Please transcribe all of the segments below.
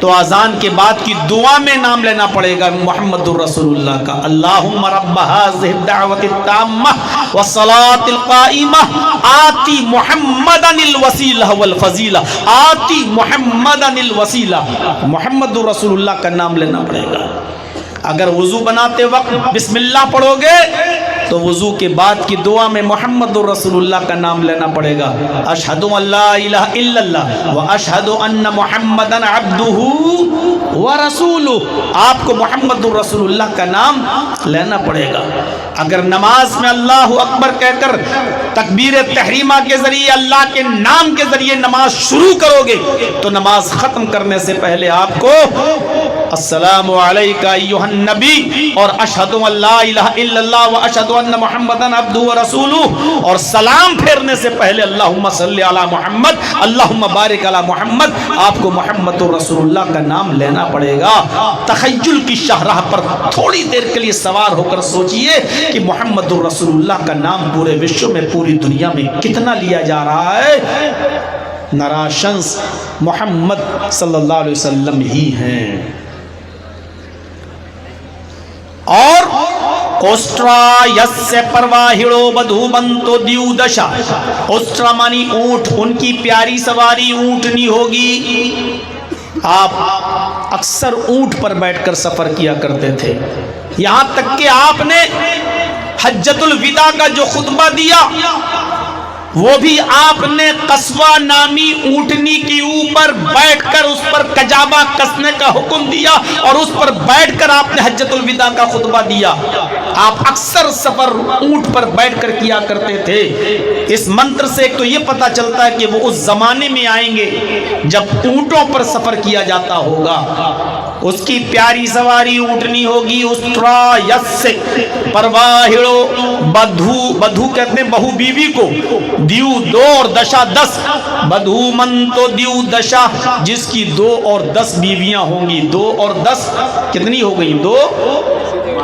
تو اذان کے بعد کی دعا میں نام لینا پڑے گا محمد الرسول اللہ کا. اللہم رب هذه الدعوة التامة والصلاة القائمة آتی محمدا الوسیلہ والفضیلہ. آتی محمدا الوسیلہ. محمد الرسول اللہ کا نام لینا پڑے گا. اگر وضو بناتے وقت بسم اللہ پڑھو گے تو وضو کے بعد کی دعا میں محمد الرسول اللہ کا نام لینا پڑے گا. اشہد ان لا الہ الا اللہ و اشہد ان محمدا عبدہ و رسولہ. آپ کو محمد الرسول اللہ کا نام لینا پڑے گا. اگر نماز میں اللہ اکبر کہہ کر تکبیر تحریمہ کے ذریعے اللہ کے نام کے ذریعے نماز شروع کرو گے تو نماز ختم کرنے سے پہلے آپ کو السلام علیکہ ایھا النبی اور اشہد ان لا الہ الا اللہ و اشہد ان محمدا عبدہ و رسولہ اور سلام پھیرنے سے پہلے اللہم صلی علی محمد اللہم بارک علی محمد. آپ کو محمد الرسول اللہ کا نام لینا پڑے گا. تخیل کی شاہراہ پر تھوڑی دیر کے لیے سوار ہو کر سوچئے کہ محمد الرسول اللہ کا نام پورے وشو میں پوری دنیا میں کتنا لیا جا رہا ہے. نراشنس محمد صلی اللہ علیہ وسلم ہی ہیں. اور اوسٹرا یس سے پرواہڑو بدھو بنتو دیو دشا. اوسٹرا مانی اونٹ, ان کی پیاری سواری اونٹنی ہوگی. آپ اکثر اونٹ پر بیٹھ کر سفر کیا کرتے تھے. یہاں تک کہ آپ نے حجۃ الوداع کا جو خطبہ دیا وہ بھی آپ نے قصوہ نامی اونٹنی کے اوپر بیٹھ کر اس پر کجاوا کسنے کا حکم دیا اور اس پر بیٹھ کر آپ نے حجۃ الوداع کا خطبہ دیا. آپ اکثر سفر اونٹ پر بیٹھ کر کیا کرتے تھے. اس منتر سے ایک تو یہ پتا چلتا ہے کہ وہ اس زمانے میں آئیں گے جب اونٹوں پر سفر کیا جاتا ہوگا. اس کی پیاری سواری اونٹنی ہوگی. اسٹرا یس سے پرواہڑو بدھو, بدھو کہتے ہیں بہو بیوی کو, دیو دو اور دشا 10. بدھو من تو دیو دشا, جس کی 2 اور 10 بیویاں ہوں گی. 2 اور 10 کتنی ہو گئی؟ 2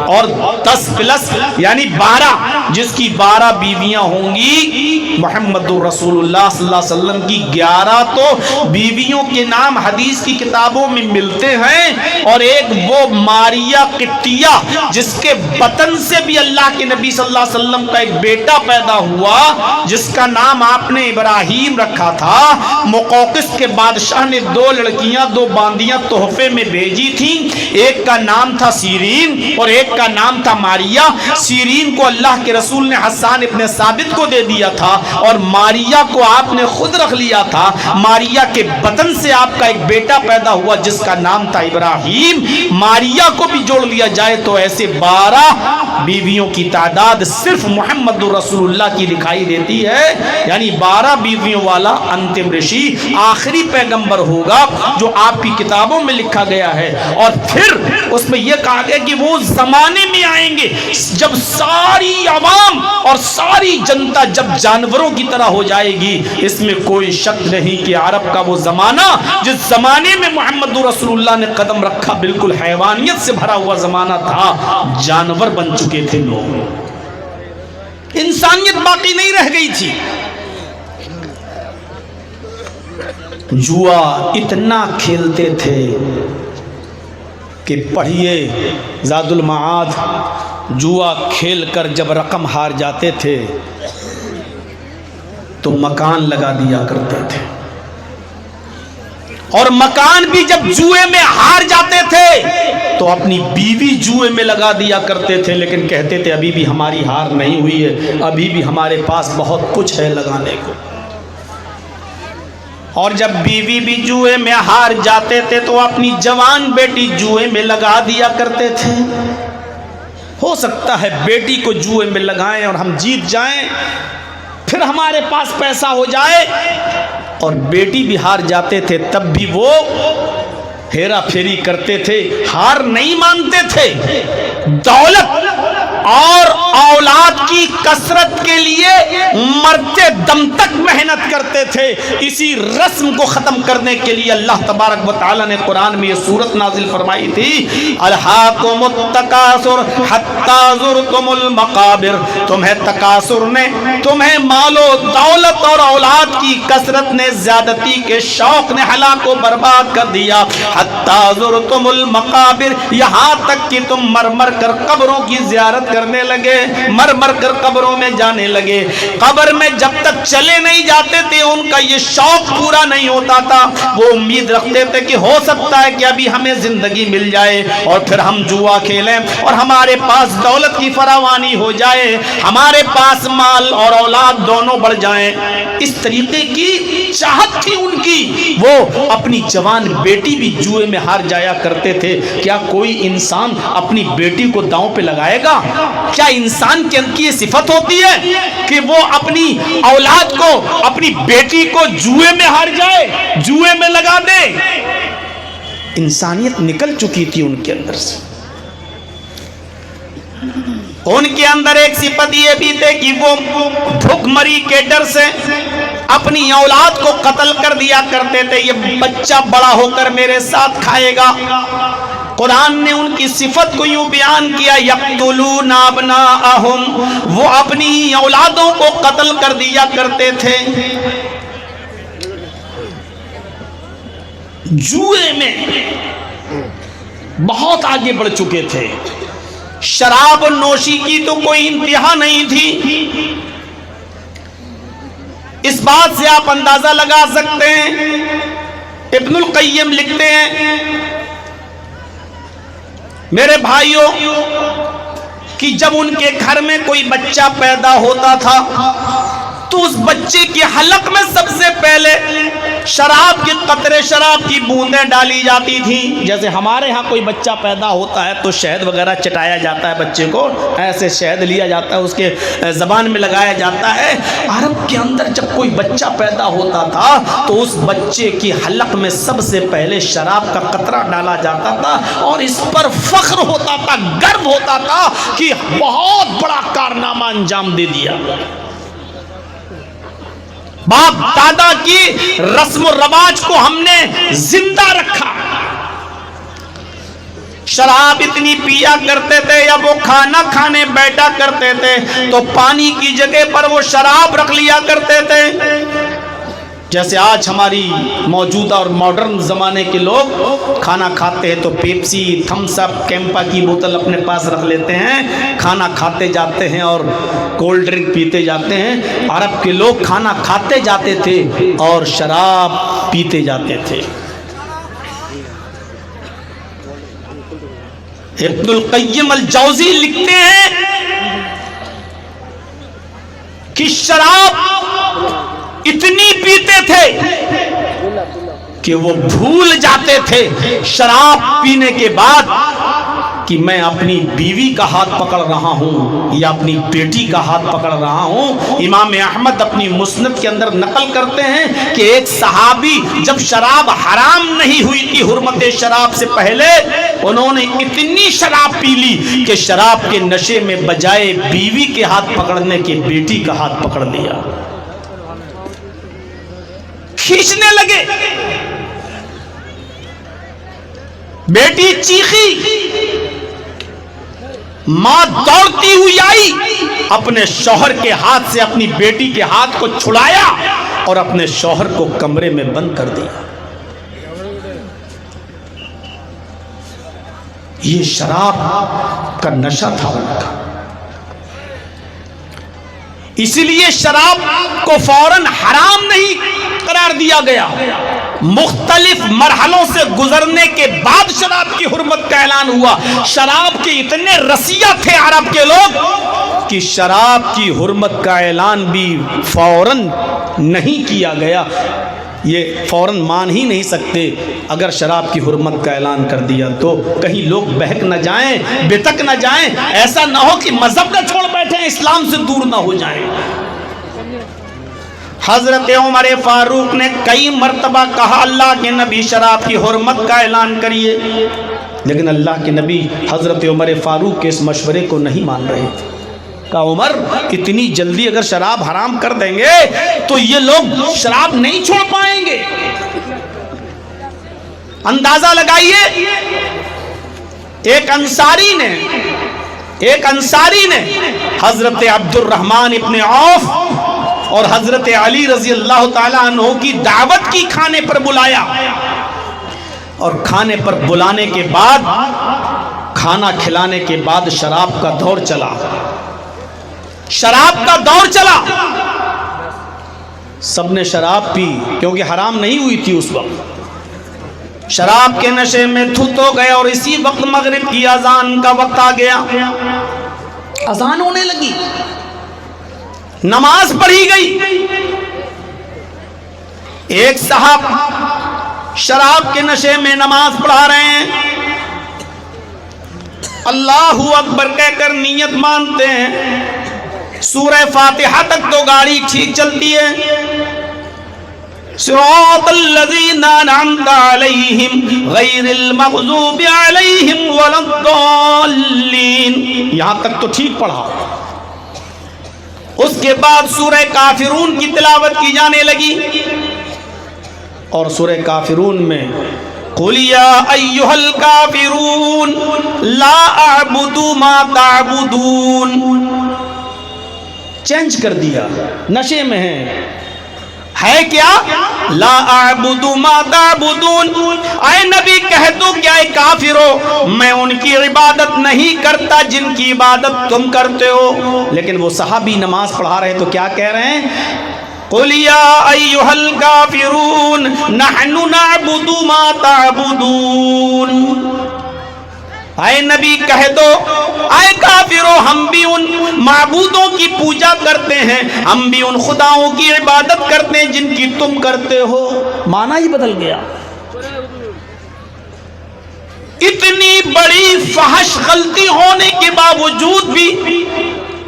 اور 10 پلس یعنی 12, جس کی 12 بیویاں ہوں گی. محمد رسول اللہ صلی اللہ علیہ وسلم کی 11 تو بیویوں کے نام حدیث کی کتابوں میں ملتے ہیں, اور ایک وہ ماریا قبطیہ جس کے بطن سے بھی اللہ کے نبی صلی اللہ علیہ وسلم کا ایک بیٹا پیدا ہوا جس کا نام آپ نے ابراہیم رکھا تھا. مقوقس کے بادشاہ نے 2 لڑکیاں 2 باندیاں تحفے میں بھیجی تھیں. ایک کا نام تھا سیرین اور ایک کا نام تھا ماریا. سیرین کو اللہ کے رسول نے حسان ابن ثابت کو دے دیا تھا اور ماریا کو آپ نے خود رکھ لیا تھا. ماریا کے بطن سے آپ کا ایک بیٹا پیدا ہوا جس کا نام تھا ابراہیم. ماریا کو بھی جوڑ لیا جائے تو ایسے 12 بیویوں کی تعداد صرف محمد رسول اللہ کی دکھائی دیتی ہے. یعنی 12 بیویوں والا انتم رشی آخری پیغمبر ہوگا جو آپ کی کتابوں میں لکھا گیا ہے. اور پھر اس میں یہ کہا گیا کہ وہ زمانے میں آئیں گے جب ساری عوام اور ساری جنتا جب جانوروں کی طرح ہو جائے گی. اس میں کوئی شک نہیں کہ عرب کا وہ زمانہ جس زمانے میں محمد رسول اللہ نے قدم رکھا بالکل حیوانیت سے بھرا ہوا زمانہ تھا. جانور بن چکے تھے لوگ, انسانیت باقی نہیں رہ گئی تھی. جوا اتنا کھیلتے تھے کہ پڑھیے زاد المعاد, جوا کھیل کر جب رقم ہار جاتے تھے تو مکان لگا دیا کرتے تھے, اور مکان بھی جب جوئے میں ہار جاتے تھے تو اپنی بیوی جوئے میں لگا دیا کرتے تھے. لیکن کہتے تھے ابھی بھی ہماری ہار نہیں ہوئی ہے, ابھی بھی ہمارے پاس بہت کچھ ہے لگانے کو. اور جب بیوی بھی جوئے میں ہار جاتے تھے تو اپنی جوان بیٹی جوئے میں لگا دیا کرتے تھے. ہو سکتا ہے بیٹی کو جوئے میں لگائیں اور ہم جیت جائیں, پھر ہمارے پاس پیسہ ہو جائے. اور بیٹی بھی ہار جاتے تھے تب بھی وہ ہیرا پھیری کرتے تھے, ہار نہیں مانتے تھے. دولت اور اولاد کی کثرت کے لیے مرتے دم تک محنت کرتے تھے. اسی رسم کو ختم کرنے کے لیے اللہ تبارک و تعالی نے قرآن میں یہ سورت نازل فرمائی تھی, الہاکم التکاثر حتی زرتم المقابر. تمہیں تکاثر نے, تمہیں مال و دولت اور اولاد کی کثرت نے, زیادتی کے شوق نے ہلاک و برباد کر دیا. حتی زرتم المقابر, یہاں تک کہ تم مر مر کر قبروں کی زیارت کرنے لگے, مر مر کر قبروں میں جانے لگے. قبر میں جب تک چلے نہیں جاتے تھے ان کا یہ شوق پورا نہیں ہوتا تھا. وہ امید رکھتے تھے کہ ہو سکتا ہے کہ ابھی ہمیں زندگی مل جائے اور پھر ہم جوا کھیلیں اور ہمارے پاس دولت کی فراوانی ہو جائے, ہمارے پاس مال اور اولاد دونوں بڑھ جائیں. اس طریقے کی چاہت تھی ان کی. وہ اپنی جوان بیٹی بھی جوئے میں ہار جایا کرتے تھے. کیا کوئی انسان اپنی بیٹی کو داؤں پہ لگائے گا؟ کیا انسان کے اندر کی یہ صفت ہوتی ہے کہ وہ اپنی اولاد کو, اپنی بیٹی کو جوئے میں ہار جائے, جوئے میں لگا دے؟ انسانیت نکل چکی تھی ان کے اندر سے. ان کے اندر ایک صفت یہ بھی تھے کہ وہ بھوک مری کے ڈر سے اپنی اولاد کو قتل کر دیا کرتے تھے. یہ بچہ بڑا ہو کر میرے ساتھ کھائے گا. قرآن نے ان کی صفت کو یوں بیان کیا, یقتلون ابناءہم, وہ اپنی اولادوں کو قتل کر دیا کرتے تھے. جوئے میں بہت آگے بڑھ چکے تھے. شراب نوشی کی تو کوئی انتہا نہیں تھی. اس بات سے آپ اندازہ لگا سکتے ہیں, ابن القیم لکھتے ہیں میرے بھائیوں کہ جب ان کے گھر میں کوئی بچہ پیدا ہوتا تھا تو اس بچے کے حلق میں سب سے پہلے شراب کے قطرے, شراب کی بوندیں ڈالی جاتی تھیں. جیسے ہمارے ہاں کوئی بچہ پیدا ہوتا ہے تو شہد وغیرہ چٹایا جاتا ہے بچے کو, ایسے شہد لیا جاتا ہے, اس کے زبان میں لگایا جاتا ہے. عرب کے اندر جب کوئی بچہ پیدا ہوتا تھا تو اس بچے کی حلق میں سب سے پہلے شراب کا قطرہ ڈالا جاتا تھا اور اس پر فخر ہوتا تھا, گرو ہوتا تھا کہ بہت بڑا کارنامہ انجام دے دیا. باپ دادا کی رسم و رواج کو ہم نے زندہ رکھا. شراب اتنی پیا کرتے تھے یا وہ کھانا کھانے بیٹھا کرتے تھے تو پانی کی جگہ پر وہ شراب رکھ لیا کرتے تھے. جیسے آج ہماری موجودہ اور ماڈرن زمانے کے لوگ کھانا کھاتے ہیں تو پیپسی, تھمس اپ, کیمپا کی بوتل اپنے پاس رکھ لیتے ہیں, کھانا کھاتے جاتے ہیں اور کولڈ ڈرنک پیتے جاتے ہیں. عرب کے لوگ کھانا کھاتے جاتے تھے اور شراب پیتے جاتے تھے. ابن القیم الجوزی لکھتے ہیں کہ شراب اتنی پیتے تھے کہ وہ بھول جاتے تھے شراب پینے کے بعد کہ میں اپنی بیوی کا ہاتھ پکڑ رہا ہوں یا اپنی بیٹی کا ہاتھ پکڑ رہا ہوں. امام احمد اپنی مسند کے اندر نقل کرتے ہیں کہ ایک صحابی جب شراب حرام نہیں ہوئی تھی, حرمت شراب سے پہلے, انہوں نے اتنی شراب پی لی کہ شراب کے نشے میں بجائے بیوی کے ہاتھ پکڑنے کے بیٹی کا ہاتھ پکڑ لیا, کھینچنے لگے. بیٹی چیخی, ماں دوڑتی ہوئی آئی, اپنے شوہر کے ہاتھ سے اپنی بیٹی کے ہاتھ کو چھڑایا اور اپنے شوہر کو کمرے میں بند کر دیا. یہ شراب کا نشہ تھا ان کا. اسی لیے شراب کو فوراً حرام نہیں قرار دیا گیا. مختلف مرحلوں سے گزرنے کے بعد شراب کی حرمت کا اعلان ہوا. شراب کے اتنے رسیہ تھے عرب کے لوگ کہ شراب کی حرمت کا اعلان بھی فوراً نہیں کیا گیا. یہ فوراً مان ہی نہیں سکتے. اگر شراب کی حرمت کا اعلان کر دیا تو کہیں لوگ بہک نہ جائیں, بتک نہ جائیں, ایسا نہ ہو کہ مذہب نہ چھوڑ بیٹھیں, اسلام سے دور نہ ہو جائیں. حضرت عمر فاروق نے کئی مرتبہ کہا اللہ کے نبی شراب کی حرمت کا اعلان کریے. لیکن اللہ کے نبی حضرت عمر فاروق کے اس مشورے کو نہیں مان رہے تھے. کہا عمر اتنی جلدی اگر شراب حرام کر دیں گے تو یہ لوگ شراب نہیں چھوڑ پائیں گے. اندازہ لگائیے ایک انصاری نے حضرت عبد الرحمن ابن عوف اور حضرت علی رضی اللہ تعالیٰ عنہ کی دعوت کی کھانے پر بلایا, اور کھانے پر بلانے کے بعد کھانا کھلانے کے بعد شراب کا دور چلا. سب نے شراب پی کیونکہ حرام نہیں ہوئی تھی اس وقت. شراب کے نشے میں دھت ہو گئے اور اسی وقت مغرب کی اذان کا وقت آ گیا. اذان ہونے لگی, نماز پڑھی گئی. ایک صاحب شراب کے نشے میں نماز پڑھا رہے ہیں, اللہ اکبر کہہ کر نیت مانتے ہیں. سورہ فاتحہ تک تو گاڑی ٹھیک چلتی ہے. صراط الذین انعمت علیہم غیر المغضوب علیہم ولا الضالین, یہاں تک تو ٹھیک پڑھا. اس کے بعد سورہ کافرون کی تلاوت کی جانے لگی, اور سورہ کافرون میں قُلْ يَا أَيُّهَا الْكَافِرُونَ لَا أَعْبُدُ مَا تَعْبُدُونَ, چینج کر دیا. نشے میں ہے کیا؟ لا اعبد ما تعبدون, اے نبی کہہ دو کیا اے کافرو میں ان کی عبادت نہیں کرتا جن کی عبادت تم کرتے ہو. لیکن وہ صحابی نماز پڑھا رہے تو کیا کہہ رہے ہیں؟ قُلْ يَا أَيُّهَا الْكَافِرُونَ نَحْنُ نَعْبُدُ مَا تَعْبُدُونَ. اے نبی کہہ دو اے کافرو ہم بھی ان معبودوں کی پوجا کرتے ہیں, ہم بھی ان خداؤں کی عبادت کرتے ہیں جن کی تم کرتے ہو. معنی ہی بدل گیا. اتنی بڑی فحش غلطی ہونے کے باوجود بھی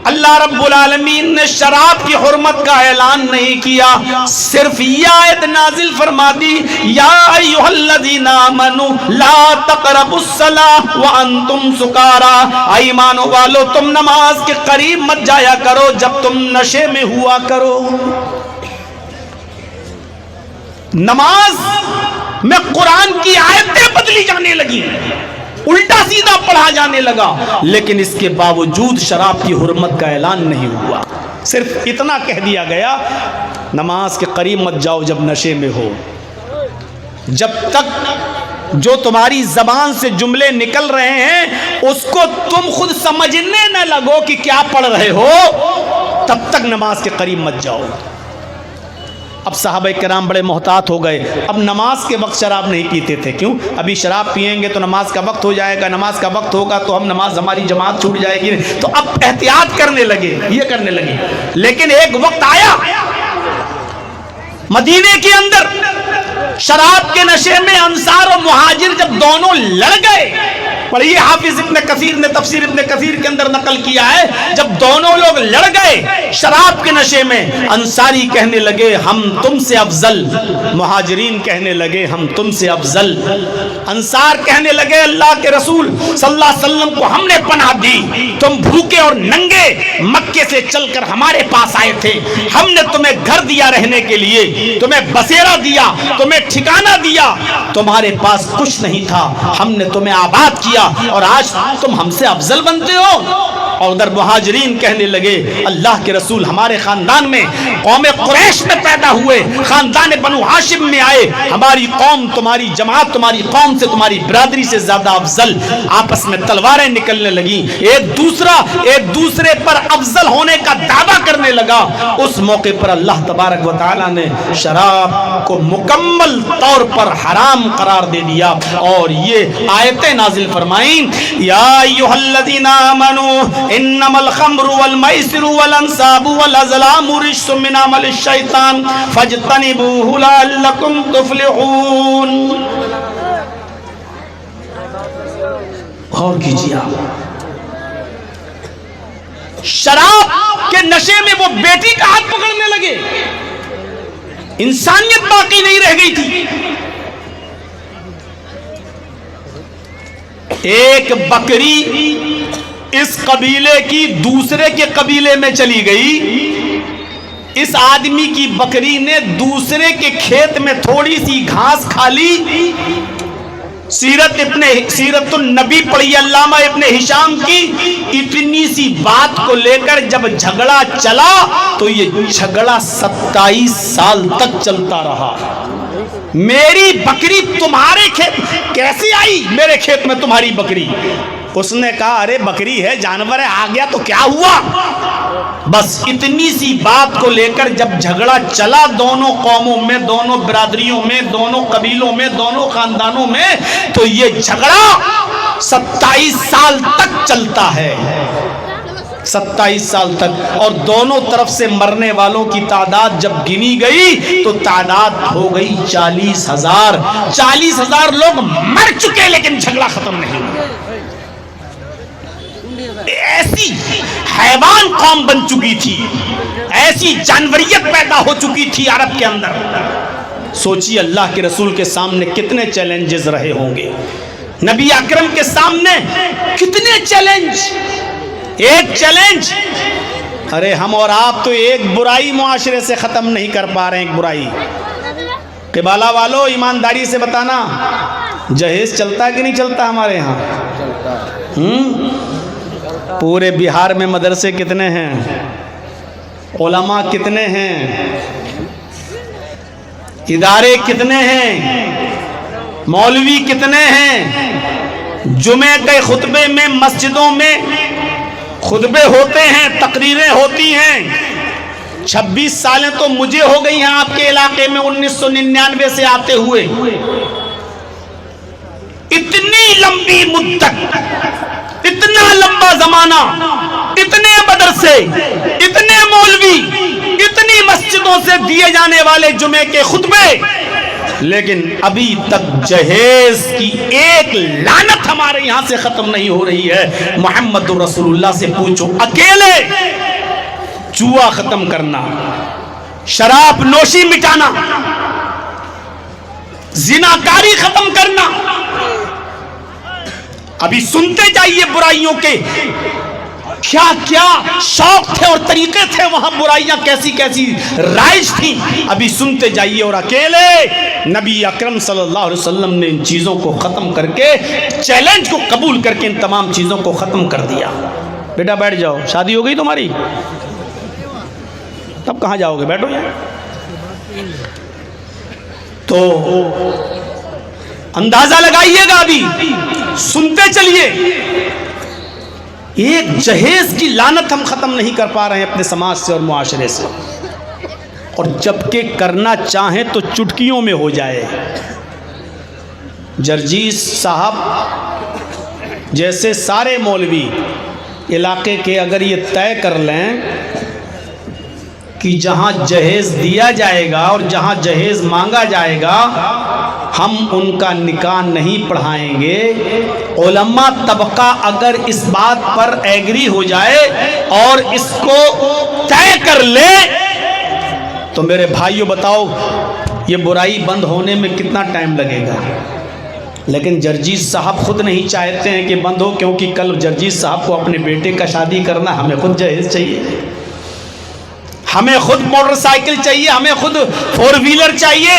اللہ رب العالمین نے شراب کی حرمت کا اعلان نہیں کیا, صرف یہ آیت نازل فرما دی یا ایھا الذین آمنوا لا تقربوا الصلاۃ وانتم سکارا, ایمان والو تم نماز کے قریب مت جایا کرو جب تم نشے میں ہوا کرو. نماز میں قرآن کی آیتیں بدلی جانے لگی, الٹا سیدھا پڑھا جانے لگا, لیکن اس کے باوجود شراب کی حرمت کا اعلان نہیں ہوا. صرف اتنا کہہ دیا گیا نماز کے قریب مت جاؤ جب نشے میں ہو. جب تک جو تمہاری زبان سے جملے نکل رہے ہیں اس کو تم خود سمجھنے نہ لگو کہ کیا پڑھ رہے ہو, تب تک نماز کے قریب مت جاؤ. اب صحابہ کرام بڑے محتاط ہو گئے. اب نماز کے وقت شراب نہیں پیتے تھے. کیوں؟ ابھی شراب پیئیں گے تو نماز کا وقت ہو جائے گا, نماز کا وقت ہوگا تو ہماری جماعت چھوٹ جائے گی. تو اب احتیاط کرنے لگے, یہ کرنے لگے. لیکن ایک وقت آیا مدینے کے اندر شراب کے نشے میں انصار اور مہاجر جب دونوں لڑ گئے. پڑھیے حافظ ابن کثیر نے تفسیر ابن کثیر کے اندر نقل کیا ہے, جب دونوں لوگ لڑ گئے شراب کے نشے میں, انصاری کہنے لگے ہم تم سے افضل, مہاجرین کہنے لگے ہم تم سے افضل. انصار کہنے لگے اللہ کے رسول صلی اللہ علیہ وسلم کو ہم نے پناہ دی, تم بھوکے اور ننگے مکے سے چل کر ہمارے پاس آئے تھے, ہم نے تمہیں گھر دیا رہنے کے لیے, تمہیں بسیرا دیا, تمہیں ٹھکانہ دیا, تمہارے پاس کچھ نہیں تھا, ہم نے تمہیں آباد کیا اور آج تم ہم سے افضل بنتے ہو. اور ادھر مہاجرین کہنے لگے اللہ کے رسول ہمارے خاندان میں قوم قریش میں پیدا ہوئے, خاندان بنو ہاشم میں آئے, ہماری قوم تمہاری جماعت تمہاری قوم سے تمہاری برادری سے زیادہ افضل. آپس میں تلواریں نکلنے لگیں, ایک دوسرے پر افضل ہونے کا دعویٰ کرنے لگا. اس موقع پر اللہ تبارک و تعالی نے شراب کو مکمل طور پر حرام قرار دے دیا اور یہ آیتیں نازل فرمائیں یا ایھا الذین آمنوا انما الخمر والمیسر والانصاب والازلام رجس من عمل الشیطان فاجتنبوه لعلکم تفلحون. غور کیجیے آپ, شراب کے نشے میں وہ بیٹی کا ہاتھ پکڑنے لگے, انسانیت باقی نہیں رہ گئی تھی. ایک بکری اس قبیلے کی دوسرے کے قبیلے میں چلی گئی، اس آدمی کی بکری نے دوسرے کے کھیت میں تھوڑی سی گھاس کھا لی، سیرت النبی پڑھی علامہ ابن ہشام کی، اتنی سی بات کو لے کر جب جھگڑا چلا تو یہ جھگڑا 27 سال تک چلتا رہا۔ میری بکری تمہارے کھیت کیسے آئی؟ میرے کھیت میں تمہاری بکری؟ اس نے کہا ارے بکری ہے، جانور ہے، آ گیا تو کیا ہوا؟ بس اتنی سی بات کو لے کر جب جھگڑا چلا دونوں قوموں میں، دونوں برادریوں میں، دونوں قبیلوں میں، دونوں خاندانوں میں، تو یہ جھگڑا 27 سال تک چلتا ہے، 27 سال تک۔ اور دونوں طرف سے مرنے والوں کی تعداد جب گنی گئی تو تعداد ہو گئی 40,000۔ 40,000 لوگ مر چکے لیکن جھگڑا ختم نہیں ہوا۔ ایسی حیوان قوم بن چکی تھی، ایسی جانوریت پیدا ہو چکی تھی عرب کے اندر۔ سوچیے اللہ کے رسول کے سامنے کتنے چیلنجز رہے ہوں گے، نبی اکرم کے سامنے کتنے چیلنج۔ ایک چیلنج، ارے ہم اور آپ تو ایک برائی معاشرے سے ختم نہیں کر پا رہے ہیں، ایک برائی۔ قبالہ والو ایمانداری سے بتانا، جہیز چلتا ہے کہ نہیں چلتا ہمارے یہاں؟ پورے بہار میں مدرسے کتنے ہیں، علماء کتنے ہیں، ادارے کتنے ہیں، مولوی کتنے ہیں، جمعے کے خطبے میں مسجدوں میں خطبے ہوتے ہیں، تقریریں ہوتی ہیں۔ 26 سالیں تو مجھے ہو گئی ہیں آپ کے علاقے میں 1999 سے آتے ہوئے۔ اتنی لمبی مدت، اتنا لمبا زمانہ، اتنے مدرسے، اتنے مولوی، اتنی مسجدوں سے دیے جانے والے جمعے کے خطبے، لیکن ابھی تک جہیز کی ایک لعنت ہمارے یہاں سے ختم نہیں ہو رہی ہے۔ محمد رسول اللہ سے پوچھو، اکیلے جوا ختم کرنا، شراب نوشی مٹانا، زناکاری ختم کرنا، ابھی سنتے جائیے برائیوں کے کیا کیا شوق تھے اور طریقے تھے، وہاں برائیاں کیسی کیسی رائج تھیں، ابھی سنتے جائیے۔ اور اکیلے نبی اکرم صلی اللہ علیہ وسلم نے ان چیزوں کو ختم کر کے، چیلنج کو قبول کر کے ان تمام چیزوں کو ختم کر دیا۔ بیٹا بیٹھ جاؤ، شادی ہو گئی تمہاری؟ تب کہاں جاؤ گے، بیٹھو یہاں۔ تو اندازہ لگائیے گا، ابھی سنتے چلیے، ایک جہیز کی لعنت ہم ختم نہیں کر پا رہے ہیں اپنے سماج سے اور معاشرے سے، اور جبکہ کرنا چاہیں تو چٹکیوں میں ہو جائے۔ جرجیس صاحب جیسے سارے مولوی علاقے کے اگر یہ طے کر لیں کہ جہاں جہیز دیا جائے گا اور جہاں جہیز مانگا جائے گا ہم ان کا نکاح نہیں پڑھائیں گے، علماء طبقہ اگر اس بات پر ایگری ہو جائے اور اس کو طے کر لے تو میرے بھائیوں بتاؤ یہ برائی بند ہونے میں کتنا ٹائم لگے گا؟ لیکن جرجیس صاحب خود نہیں چاہتے ہیں کہ بند ہو، کیونکہ کل جرجیس صاحب کو اپنے بیٹے کا شادی کرنا، ہمیں خود جہیز چاہیے، ہمیں خود موٹر سائیکل چاہیے، ہمیں خود 4 ویلر چاہیے۔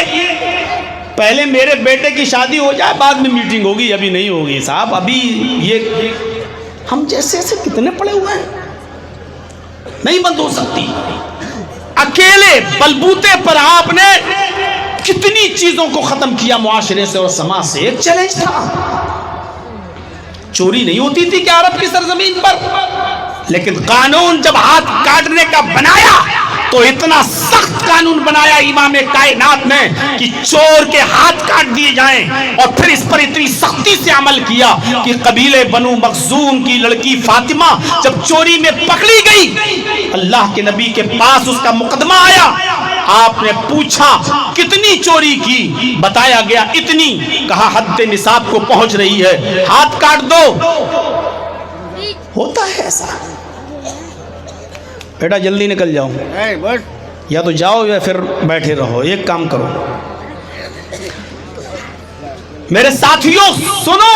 پہلے میرے بیٹے کی شادی ہو جائے، بعد میں میٹنگ ہوگی، ابھی نہیں ہوگی صاحب۔ ابھی یہ ہم جیسے ایسے کتنے پڑے ہوئے ہیں، نہیں بند ہو سکتی۔ اکیلے بلبوتے پر آپ نے کتنی چیزوں کو ختم کیا معاشرے سے اور سماج سے۔ ایک چیلنج تھا، چوری نہیں ہوتی تھی کہ عرب کی سرزمین پر، لیکن قانون جب ہاتھ کاٹنے کا بنایا تو اتنا سخت قانون بنایا امام کائنات نے کہ چور کے ہاتھ کاٹ دیے جائیں، اور پھر اس پر اتنی سختی سے عمل کیا کہ قبیلے بنو مخزوم کی لڑکی فاطمہ جب چوری میں پکڑی گئی، اللہ کے نبی کے پاس اس کا مقدمہ آیا، آپ نے پوچھا کتنی چوری کی، بتایا گیا اتنی، کہا حد نصاب کو پہنچ رہی ہے، ہاتھ کاٹ دو۔ ہوتا ہے ایسا، بیٹا جلدی نکل جاؤ، یا تو جاؤ یا پھر بیٹھے رہو، ایک کام کرو۔ میرے ساتھیوں سنو،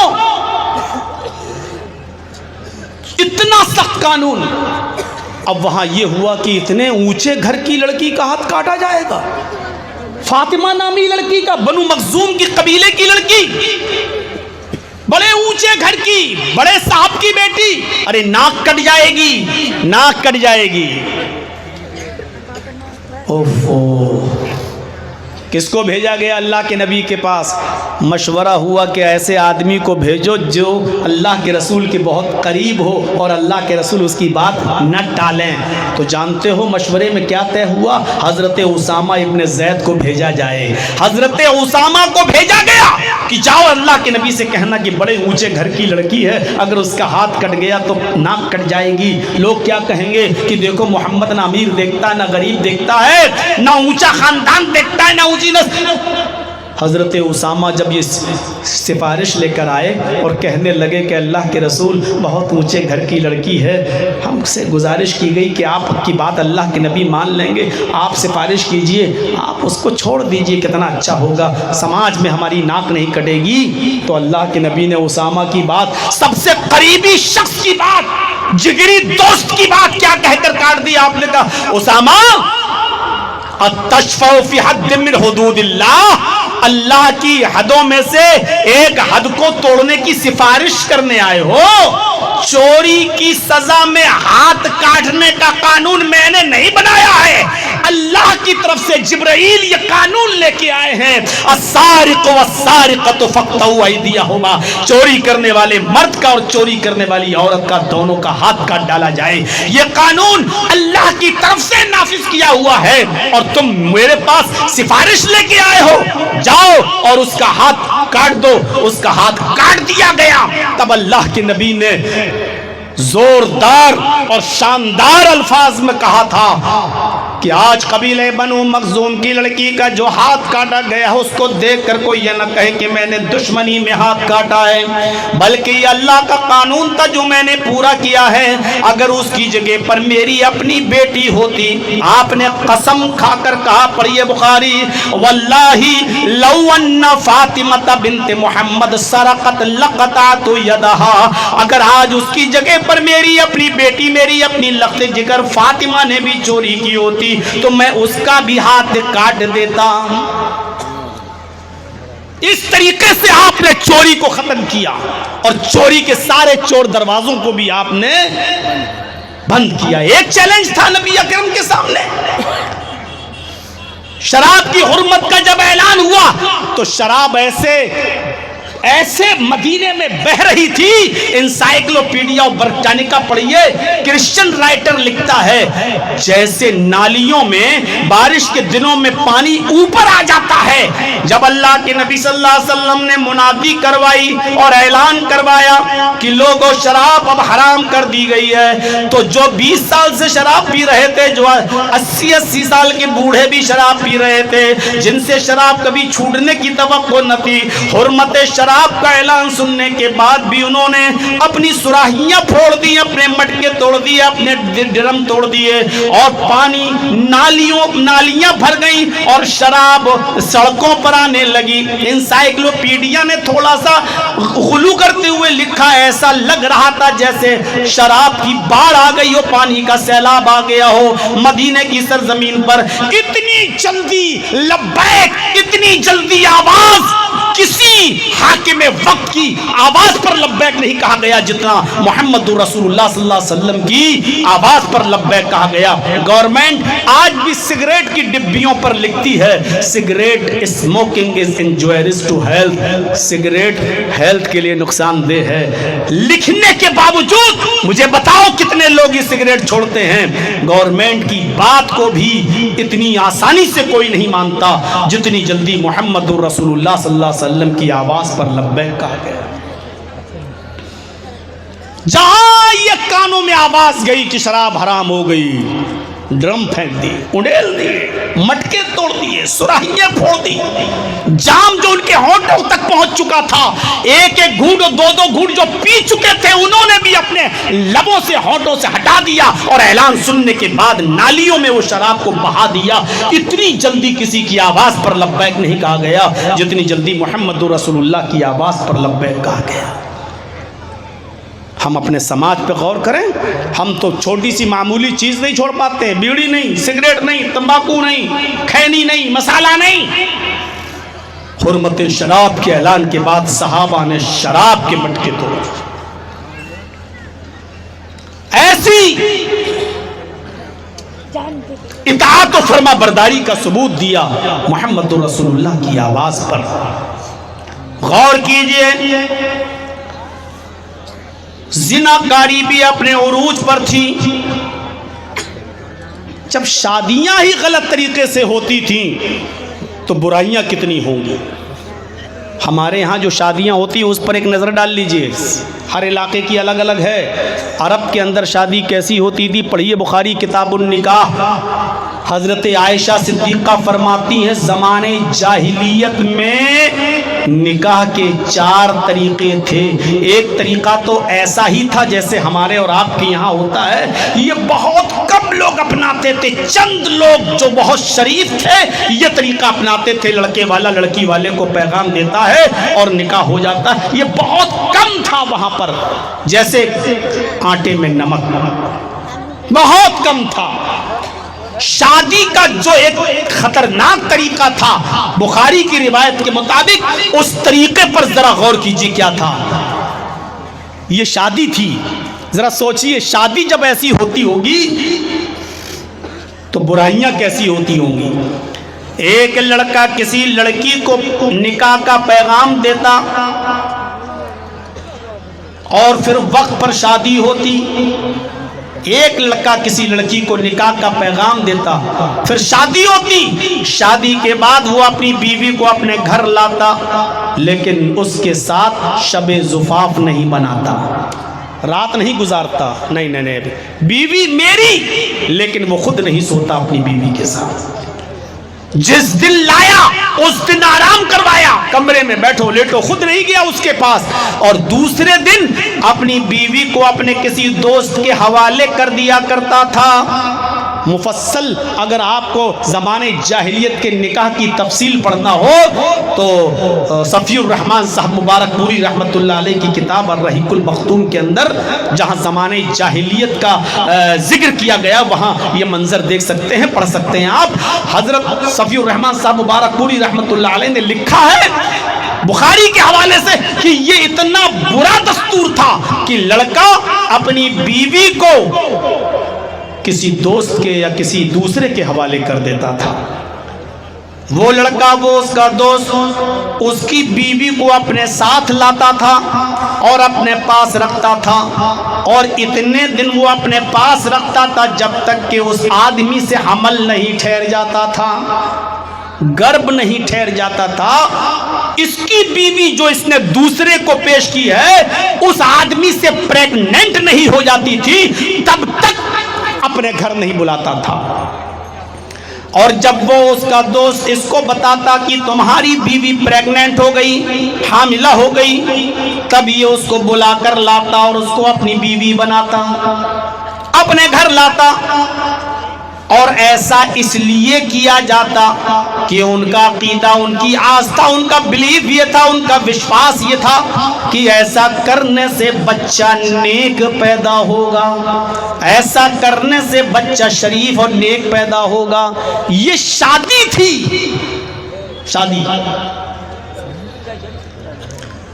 اتنا سخت قانون. اب وہاں یہ ہوا کہ اتنے اونچے گھر کی لڑکی کا ہاتھ کاٹا جائے گا. فاطمہ نامی لڑکی کا، بنو مخزوم کی قبیلے کی لڑکی، بڑے اونچے گھر کی، بڑے صاحب کی بیٹی، ارے ناک کٹ جائے گی، ناک کٹ جائے گی. کس کو بھیجا گیا؟ اللہ کے نبی کے پاس. مشورہ ہوا کہ ایسے آدمی کو بھیجو جو اللہ کے رسول کے بہت قریب ہو اور اللہ کے رسول اس کی بات نہ ٹالیں. تو جانتے ہو مشورے میں کیا طے ہوا؟ حضرت اسامہ ابن زید کو بھیجا جائے. حضرت اسامہ کو بھیجا گیا کہ جاؤ اللہ کے نبی سے کہنا کہ بڑے اونچے گھر کی لڑکی ہے، اگر اس کا ہاتھ کٹ گیا تو ناک کٹ جائے گی. لوگ کیا کہیں گے کہ دیکھو محمد نہ امیر دیکھتا ہے، نہ غریب دیکھتا ہے، نہ اونچا خاندان دیکھتا ہے، نہ اونچی نسل. حضرت اسامہ جب یہ سفارش لے کر آئے اور کہنے لگے کہ اللہ کے رسول بہت اونچے گھر کی لڑکی ہے، ہم سے گزارش کی گئی کہ آپ کی بات اللہ کے نبی مان لیں گے، آپ سفارش کیجئے، آپ اس کو چھوڑ دیجئے، کتنا اچھا ہوگا، سماج میں ہماری ناک نہیں کٹے گی. تو اللہ کے نبی نے اسامہ کی بات، سب سے قریبی شخص کی بات، جگری دوست کی بات کیا کہہ کر کاٹ دی. آپ نے کہا اسامہ اتشفع فی حد من حدود اللہ، اللہ کی حدوں میں سے ایک حد کو توڑنے کی سفارش کرنے آئے ہو. چوری کی سزا میں ہاتھ کاٹنے کا قانون میں نے نہیں بنایا ہے، اللہ کی طرف سے جبرائیل یہ قانون لے کے آئے ہیں. السارق والسارقۃ فاقطعوا ایدیہما، چوری کرنے والے مرد کا اور چوری کرنے والی عورت کا دونوں کا ہاتھ کاٹ ڈالا جائے. یہ قانون اللہ کی طرف سے نافذ کیا ہوا ہے اور تم میرے پاس سفارش لے کے آئے ہو، جاؤ اور اس کا ہاتھ کاٹ دو. اس کا ہاتھ کاٹ دیا گیا. تب اللہ کے نبی نے زوردار اور شاندار الفاظ میں کہا تھا کہ آج قبیلے بنو مخزوم کی لڑکی کا جو ہاتھ کاٹا گیا ہے اس کو دیکھ کر کوئی یہ نہ کہے کہ میں نے دشمنی میں ہاتھ کاٹا ہے، بلکہ یہ اللہ کا قانون تھا جو میں نے پورا کیا ہے. اگر اس کی جگہ پر میری اپنی بیٹی ہوتی، آپ نے قسم کھا کر کہا، پڑھیے بخاری، واللہ لو ان فاطمہ بنت محمد سرقت لقطعت یدہا، اگر آج اس کی جگہ پر میری اپنی بیٹی، میری اپنی لخت جگر فاطمہ نے بھی چوری کی ہوتی تو میں اس کا بھی ہاتھ کاٹ دیتا. اس طریقے سے آپ نے چوری کو ختم کیا اور چوری کے سارے چور دروازوں کو بھی آپ نے بند کیا. ایک چیلنج تھا نبی اکرم کے سامنے. شراب کی حرمت کا جب اعلان ہوا تو شراب ایسے مدینے میں بہ رہی تھی. انسائکلوپیڈیا برٹانیکا پڑھیے، کرسچن رائٹر لکھتا ہے جیسے نالیوں میں بارش کے دنوں میں پانی اوپر آ جاتا ہے. جب اللہ کے نبی صلی اللہ علیہ وسلم نے منادی کروائی اور اعلان کروایا کہ لوگوں شراب اب حرام کر دی گئی ہے، تو جو 20 سال سے شراب پی رہے تھے، جو 80 سال کے بوڑھے بھی شراب پی رہے تھے، جن سے شراب کبھی چھوٹنے کی توقع نہ تھی، حرمت شراب کا اعلان سننے کے بعد بھی انہوں نے اپنی سراہیاں پھوڑ دی، اپنے مٹکے توڑ دیے، اپنے ڈرم توڑ دیے اور پانی نالیاں بھر گئیں اور شراب سڑکوں پر آنے لگی. انسائکلوپیڈیا نے تھوڑا سا غلو کرتے ہوئے لکھا، ایسا لگ رہا تھا جیسے شراب کی باڑھ آ گئی ہو، پانی کا سیلاب آ گیا ہو مدینے کی سرزمین پر. اتنی جلدی لبیک، اتنی جلدی آواز کسی حاکم وقت کی آواز پر لبیک نہیں کہا گیا جتنا محمد رسول اللہ صلی اللہ علیہ وسلم کی آواز پر لبیک کہا گیا. گورنمنٹ آج بھی سگریٹ کی ڈبیوں پر لکھتی ہے، cigarette smoking is injurious to health, cigarette ہیلتھ کے لیے نقصان دہ ہے. لکھنے کے باوجود مجھے بتاؤ کتنے لوگ یہ سگریٹ چھوڑتے ہیں. گورنمنٹ کی بات کو بھی اتنی آسانی سے کوئی نہیں مانتا جتنی جلدی محمد رسول اللہ صلی اللہ علیہ وسلم کی آواز پر لبیک کہا گیا. جہاں یہ کانوں میں آواز گئی کہ شراب حرام ہو گئی، ڈرم پھینک دی، اڑیل دی، مٹکے توڑ دیے، سراہیاں پھوڑ دی. جام جو ان کے ہونٹوں تک پہنچ چکا تھا، ایک ایک گھونٹ اور دو گھونٹ جو پی چکے تھے، انہوں نے بھی اپنے لبوں سے ہونٹوں سے ہٹا دیا اور اعلان سننے کے بعد نالیوں میں وہ شراب کو بہا دیا. اتنی جلدی کسی کی آواز پر لبیک نہیں کہا گیا جتنی جلدی محمد رسول اللہ کی آواز پر لبیک کہا گیا. ہم اپنے سماج پہ غور کریں. ہم تو چھوٹی سی معمولی چیز نہیں چھوڑ پاتے ہیں. بیڑی نہیں, سگریٹ نہیں, تمباکو نہیں, کھینی نہیں, مسالہ نہیں. حرمت شراب کے اعلان کے بعد صحابہ نے شراب کے مٹکے توڑے. ایسی اطاعت و فرما برداری کا ثبوت دیا محمد رسول اللہ کی آواز پر. غور کیجئے, زناکاری بھی اپنے عروج پر تھی. جب شادیاں ہی غلط طریقے سے ہوتی تھیں تو برائیاں کتنی ہوں گی. ہمارے ہاں جو شادیاں ہوتی ہیں اس پر ایک نظر ڈال لیجئے. ہر علاقے کی الگ الگ ہے. عرب کے اندر شادی کیسی ہوتی تھی پڑھیے بخاری کتاب النکاح. حضرت عائشہ صدیقہ فرماتی ہیں زمانے جاہلیت میں نکاح کے 4 طریقے تھے. ایک طریقہ تو ایسا ہی تھا جیسے ہمارے اور آپ کے یہاں ہوتا ہے. یہ بہت کم لوگ اپناتے تھے. چند لوگ جو بہت شریف تھے یہ طریقہ اپناتے تھے. لڑکے والا لڑکی والے کو پیغام دیتا ہے اور نکاح ہو جاتا ہے. یہ بہت کم تھا وہاں پر, جیسے آٹے میں نمک, بہت کم تھا. شادی کا جو ایک خطرناک طریقہ تھا بخاری کی روایت کے مطابق, اس طریقے پر ذرا غور کیجیے کیا تھا. یہ شادی تھی. ذرا سوچئے شادی جب ایسی ہوتی ہوگی تو برائیاں کیسی ہوتی ہوں گی. ایک لڑکا کسی لڑکی کو نکاح کا پیغام دیتا اور پھر وقت پر شادی ہوتی. ایک لڑکا کسی لڑکی کو نکاح کا پیغام دیتا, پھر شادی ہوتی. شادی کے بعد وہ اپنی بیوی کو اپنے گھر لاتا, لیکن اس کے ساتھ شب زفاف نہیں بناتا, رات نہیں گزارتا. نہیں, بیوی میری, لیکن وہ خود نہیں سوتا اپنی بیوی کے ساتھ. جس دن لایا اس دن آرام کروایا, کمرے میں بیٹھو لیٹو, خود نہیں گیا اس کے پاس. اور دوسرے دن اپنی بیوی کو اپنے کسی دوست کے حوالے کر دیا کرتا تھا. مفصل اگر آپ کو زمانے جاہلیت کے نکاح کی تفصیل پڑھنا ہو تو صفی الرحمن صاحب مبارک پوری رحمت اللہ علیہ کی کتاب الرحیق المختوم کے اندر جہاں زمانے جاہلیت کا ذکر کیا گیا وہاں یہ منظر دیکھ سکتے ہیں, پڑھ سکتے ہیں آپ. حضرت صفی الرحمن صاحب مبارک پوری رحمت اللہ علیہ نے لکھا ہے بخاری کے حوالے سے کہ یہ اتنا برا دستور تھا کہ لڑکا اپنی بیوی کو کسی دوست کے یا کسی دوسرے کے حوالے کر دیتا تھا. وہ لڑکا, وہ اس کا دوست, اس کی بیوی کو اپنے ساتھ لاتا تھا اور اپنے پاس رکھتا تھا, اور اتنے دن وہ اپنے پاس رکھتا تھا جب تک کہ اس آدمی سے حمل نہیں ٹھہر جاتا تھا, گرب نہیں ٹھہر جاتا تھا. اس کی بیوی جو اس نے دوسرے کو پیش کی ہے اس آدمی سے پریگننٹ نہیں ہو جاتی تھی تب تک اپنے گھر نہیں بلاتا تھا. اور جب وہ اس کا دوست اس کو بتاتا کہ تمہاری بیوی پریگننٹ ہو گئی, حاملہ ہو گئی, تب یہ اس کو بلا کر لاتا اور اس کو اپنی بیوی بناتا, اپنے گھر لاتا. اور ایسا اس لیے کیا جاتا کہ ان کا عقیدہ, ان کی آستھا, ان کا بلیف یہ تھا, ان کا وشواس یہ تھا کہ ایسا کرنے سے بچہ نیک پیدا ہوگا, ایسا کرنے سے بچہ شریف اور نیک پیدا ہوگا. یہ شادی تھی, شادی.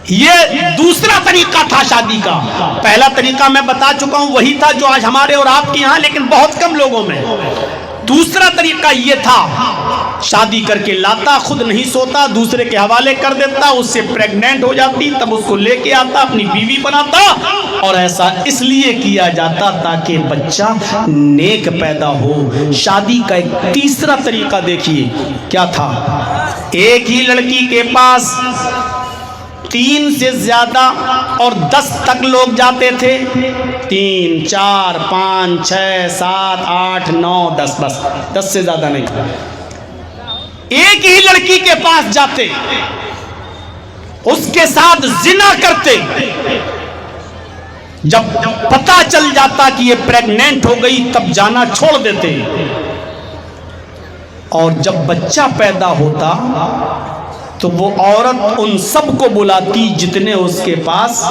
یہ دوسرا طریقہ تھا شادی کا. پہلا طریقہ میں بتا چکا ہوں وہی تھا جو آج ہمارے اور آپ کے یہاں لیکن بہت کم لوگوں میں. دوسرا طریقہ یہ تھا شادی کر کے لاتا, خود نہیں سوتا, دوسرے کے حوالے کر دیتا, اس سے پریگننٹ ہو جاتی, تب اس کو لے کے آتا, اپنی بیوی بناتا. اور ایسا اس لیے کیا جاتا تاکہ بچہ نیک پیدا ہو. شادی کا ایک تیسرا طریقہ دیکھیے کیا تھا. ایک ہی لڑکی کے پاس 3 سے زیادہ اور 10 تک لوگ جاتے تھے. 3, 4, 5, 6, 7, 8, 9, 10, بس 10 سے زیادہ نہیں. ایک ہی لڑکی کے پاس جاتے, اس کے ساتھ زنا کرتے. جب پتہ چل جاتا کہ یہ پریگننٹ ہو گئی تب جانا چھوڑ دیتے. اور جب بچہ پیدا ہوتا تو وہ عورت ان سب کو بلاتی جتنے اس کے پاس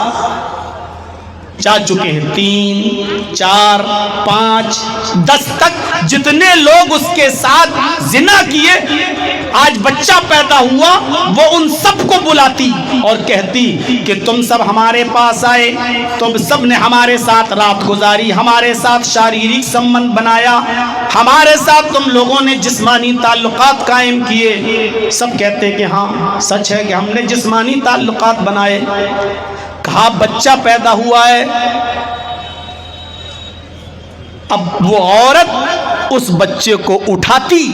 جا چکے ہیں 3 4 5 10 تک جتنے لوگ اس کے ساتھ زنا کیے. آج بچہ پیدا ہوا وہ ان سب کو بلاتی اور کہتی کہ تم سب ہمارے پاس آئے, تم سب نے ہمارے ساتھ رات گزاری, ہمارے ساتھ شاریرک سمبند بنایا, ہمارے ساتھ تم لوگوں نے جسمانی تعلقات قائم کیے. سب کہتے کہ ہاں سچ ہے کہ ہم نے جسمانی تعلقات بنائے. کہا بچہ پیدا ہوا ہے. اب وہ عورت اس بچے کو اٹھاتی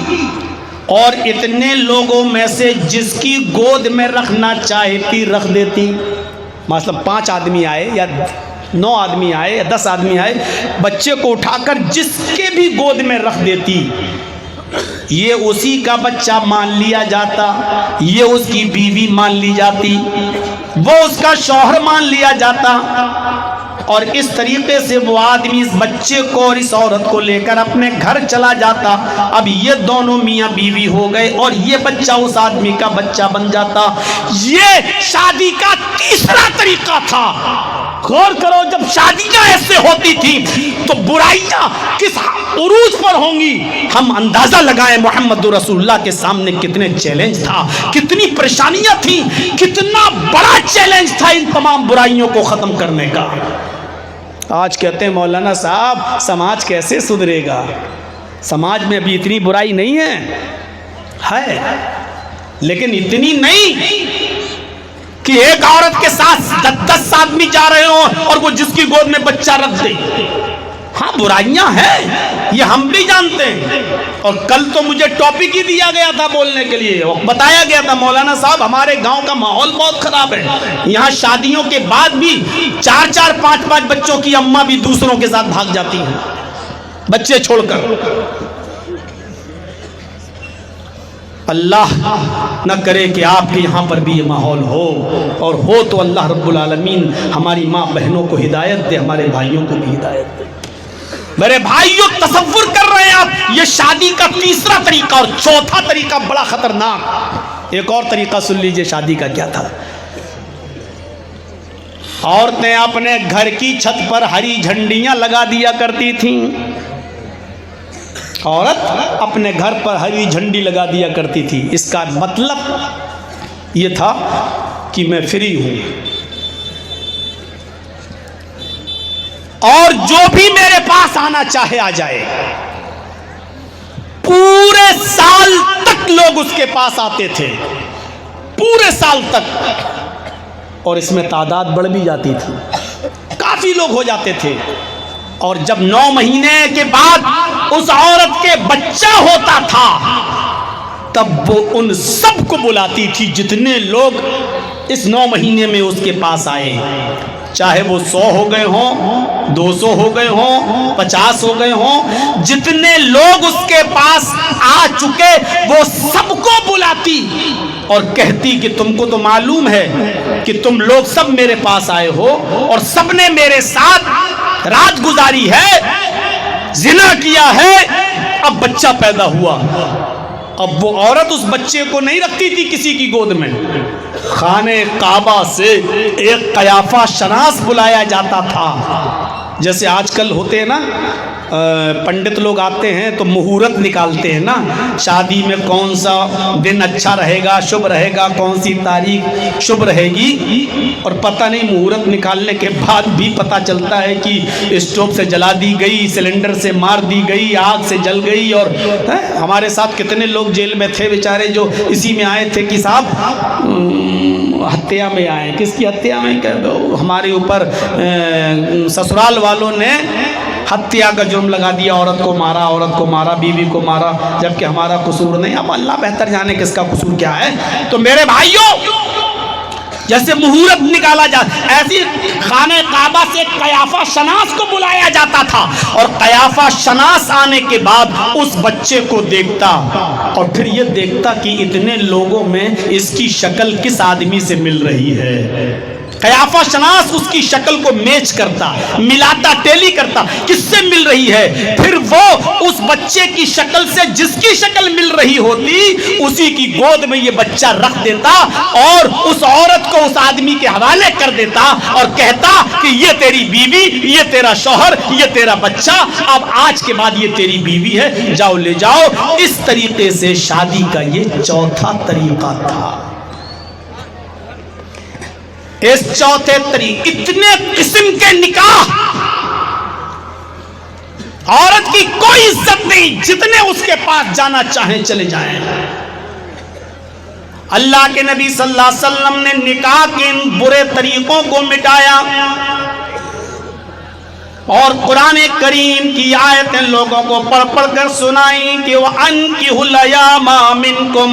اور اتنے لوگوں میں سے جس کی گود میں رکھنا چاہتی رکھ دیتی. مثلا 5 آدمی آئے یا 9 آدمی آئے یا 10 آدمی آئے, بچے کو اٹھا کر جس کے بھی گود میں رکھ دیتی. یہ اسی کا بچہ مان لیا جاتا, یہ اس کی بیوی مان لی جاتی, وہ اس کا شوہر مان لیا جاتا. اور اس طریقے سے وہ آدمی اس بچے کو اور اس عورت کو لے کر اپنے گھر چلا جاتا. اب یہ دونوں میاں بیوی ہو گئے اور یہ بچہ اس آدمی کا بچہ بن جاتا. یہ شادی کا تیسرا طریقہ تھا. غور کرو, جب شادیاں ایسے ہوتی تھی تو برائیاں کس عروج پر ہوں گی. ہم اندازہ لگائیں محمد رسول اللہ کے سامنے کتنے چیلنج تھا, کتنی پریشانیاں تھیں, کتنا بڑا چیلنج تھا ان تمام برائیوں کو ختم کرنے کا. آج کہتے ہیں مولانا صاحب سماج کیسے سدھرے گا. سماج میں ابھی اتنی برائی نہیں ہے لیکن اتنی نہیں کہ ایک عورت کے ساتھ 10 آدمی جا رہے ہوں اور وہ جس کی گود میں بچہ رکھ دے. ہاں برائیاں ہیں, یہ ہم بھی جانتے ہیں. اور کل تو مجھے ٹاپک ہی دیا گیا تھا بولنے کے لیے, بتایا گیا تھا مولانا صاحب ہمارے گاؤں کا ماحول بہت خراب ہے. یہاں شادیوں کے بعد بھی 4 5 بچوں کی اماں بھی دوسروں کے ساتھ بھاگ جاتی ہیں بچے چھوڑ کر. اللہ نہ کرے کہ آپ کے یہاں پر بھی یہ ماحول ہو, اور ہو تو اللہ رب العالمین ہماری ماں بہنوں کو ہدایت دے, ہمارے بھائیوں کو بھی ہدایت دے. میرے بھائیوں تصور کر رہے ہیں آپ, یہ شادی کا تیسرا طریقہ. اور چوتھا طریقہ بڑا خطرناک. ایک اور طریقہ سن لیجئے شادی کا کیا تھا. عورتیں اپنے گھر کی چھت پر ہری جھنڈیاں لگا دیا کرتی تھیں. عورت اپنے گھر پر ہری جھنڈی لگا دیا کرتی تھی. اس کا مطلب یہ تھا کہ میں فری ہوں اور جو بھی میرے پاس آنا چاہے آ جائے. پورے سال تک لوگ اس کے پاس آتے تھے, پورے سال تک. اور اس میں تعداد بڑھ بھی جاتی تھی, کافی لوگ ہو جاتے تھے. اور جب 9 مہینے کے بعد اس عورت کے بچہ ہوتا تھا تب وہ ان سب کو بلاتی تھی جتنے لوگ اس 9 مہینے میں اس کے پاس آئے, چاہے وہ 100 ہو گئے ہوں, 200 ہو گئے ہوں, 50 ہو گئے ہوں, جتنے لوگ اس کے پاس آ چکے وہ سب کو بلاتی اور کہتی کہ تم کو تو معلوم ہے کہ تم لوگ سب میرے پاس آئے ہو اور سب نے میرے ساتھ رات گزاری ہے, زنا کیا ہے, اب بچہ پیدا ہوا. اب وہ عورت اس بچے کو نہیں رکھتی تھی کسی کی گود میں, خانے کعبہ سے ایک قیافہ شناس بلایا جاتا تھا. جیسے آج کل ہوتے ہیں نا پنڈت لوگ آتے ہیں تو مہورت نکالتے ہیں نا, شادی میں کون سا دن اچھا رہے گا, شبھ رہے گا, کون سی تاریخ شبھ رہے گی. اور پتہ نہیں مہورت نکالنے کے بعد بھی پتہ چلتا ہے کہ اسٹوو سے جلا دی گئی, سلنڈر سے مار دی گئی, آگ سے جل گئی. اور ہمارے ساتھ کتنے لوگ جیل میں تھے بیچارے جو اسی میں آئے تھے کہ صاحب ہتیا میں آئے. کس کی ہتیا میں؟ ہمارے اوپر سسرال والوں نے ہتیا کا جرم لگا دیا, عورت کو مارا, بیوی کو مارا, جبکہ ہمارا قصور نہیں. اب اللہ بہتر جانے کس کا قصور کیا ہے. تو میرے بھائیوں جیسے مہورت نکالا جاتا ایسی خانہ کعبہ سے قیافہ شناس کو بلایا جاتا تھا, اور قیافہ شناس آنے کے بعد اس بچے کو دیکھتا اور پھر یہ دیکھتا کہ اتنے لوگوں میں اس کی شکل کس آدمی سے مل رہی ہے. قیافہ شناس اس کی شکل کو میچ کرتا, ملاتا, ٹیلی کرتا, کس سے مل رہی ہے. پھر وہ اس بچے کی شکل سے جس کی شکل مل رہی ہوتی اسی کی گود میں یہ بچہ رکھ دیتا اور اس عورت کو اس آدمی کے حوالے کر دیتا اور کہتا کہ یہ تیری بیوی، یہ تیرا شوہر، یہ تیرا بچہ، اب آج کے بعد یہ تیری بیوی ہے، جاؤ لے جاؤ۔ اس طریقے سے شادی کا یہ چوتھا طریقہ تھا۔ اس چوتھے طریقے، اتنے قسم کے نکاح، عورت کی کوئی عزت نہیں، جتنے اس کے پاس جانا چاہیں چلے جائیں۔ اللہ کے نبی صلی اللہ علیہ وسلم نے نکاح کے ان برے طریقوں کو مٹایا، اور قرآن کریم کی آیتیں لوگوں کو پڑھ پڑھ کر سنائیں کہ وَأَنكِحُوا الْأَيَامَ مِنكُمْ،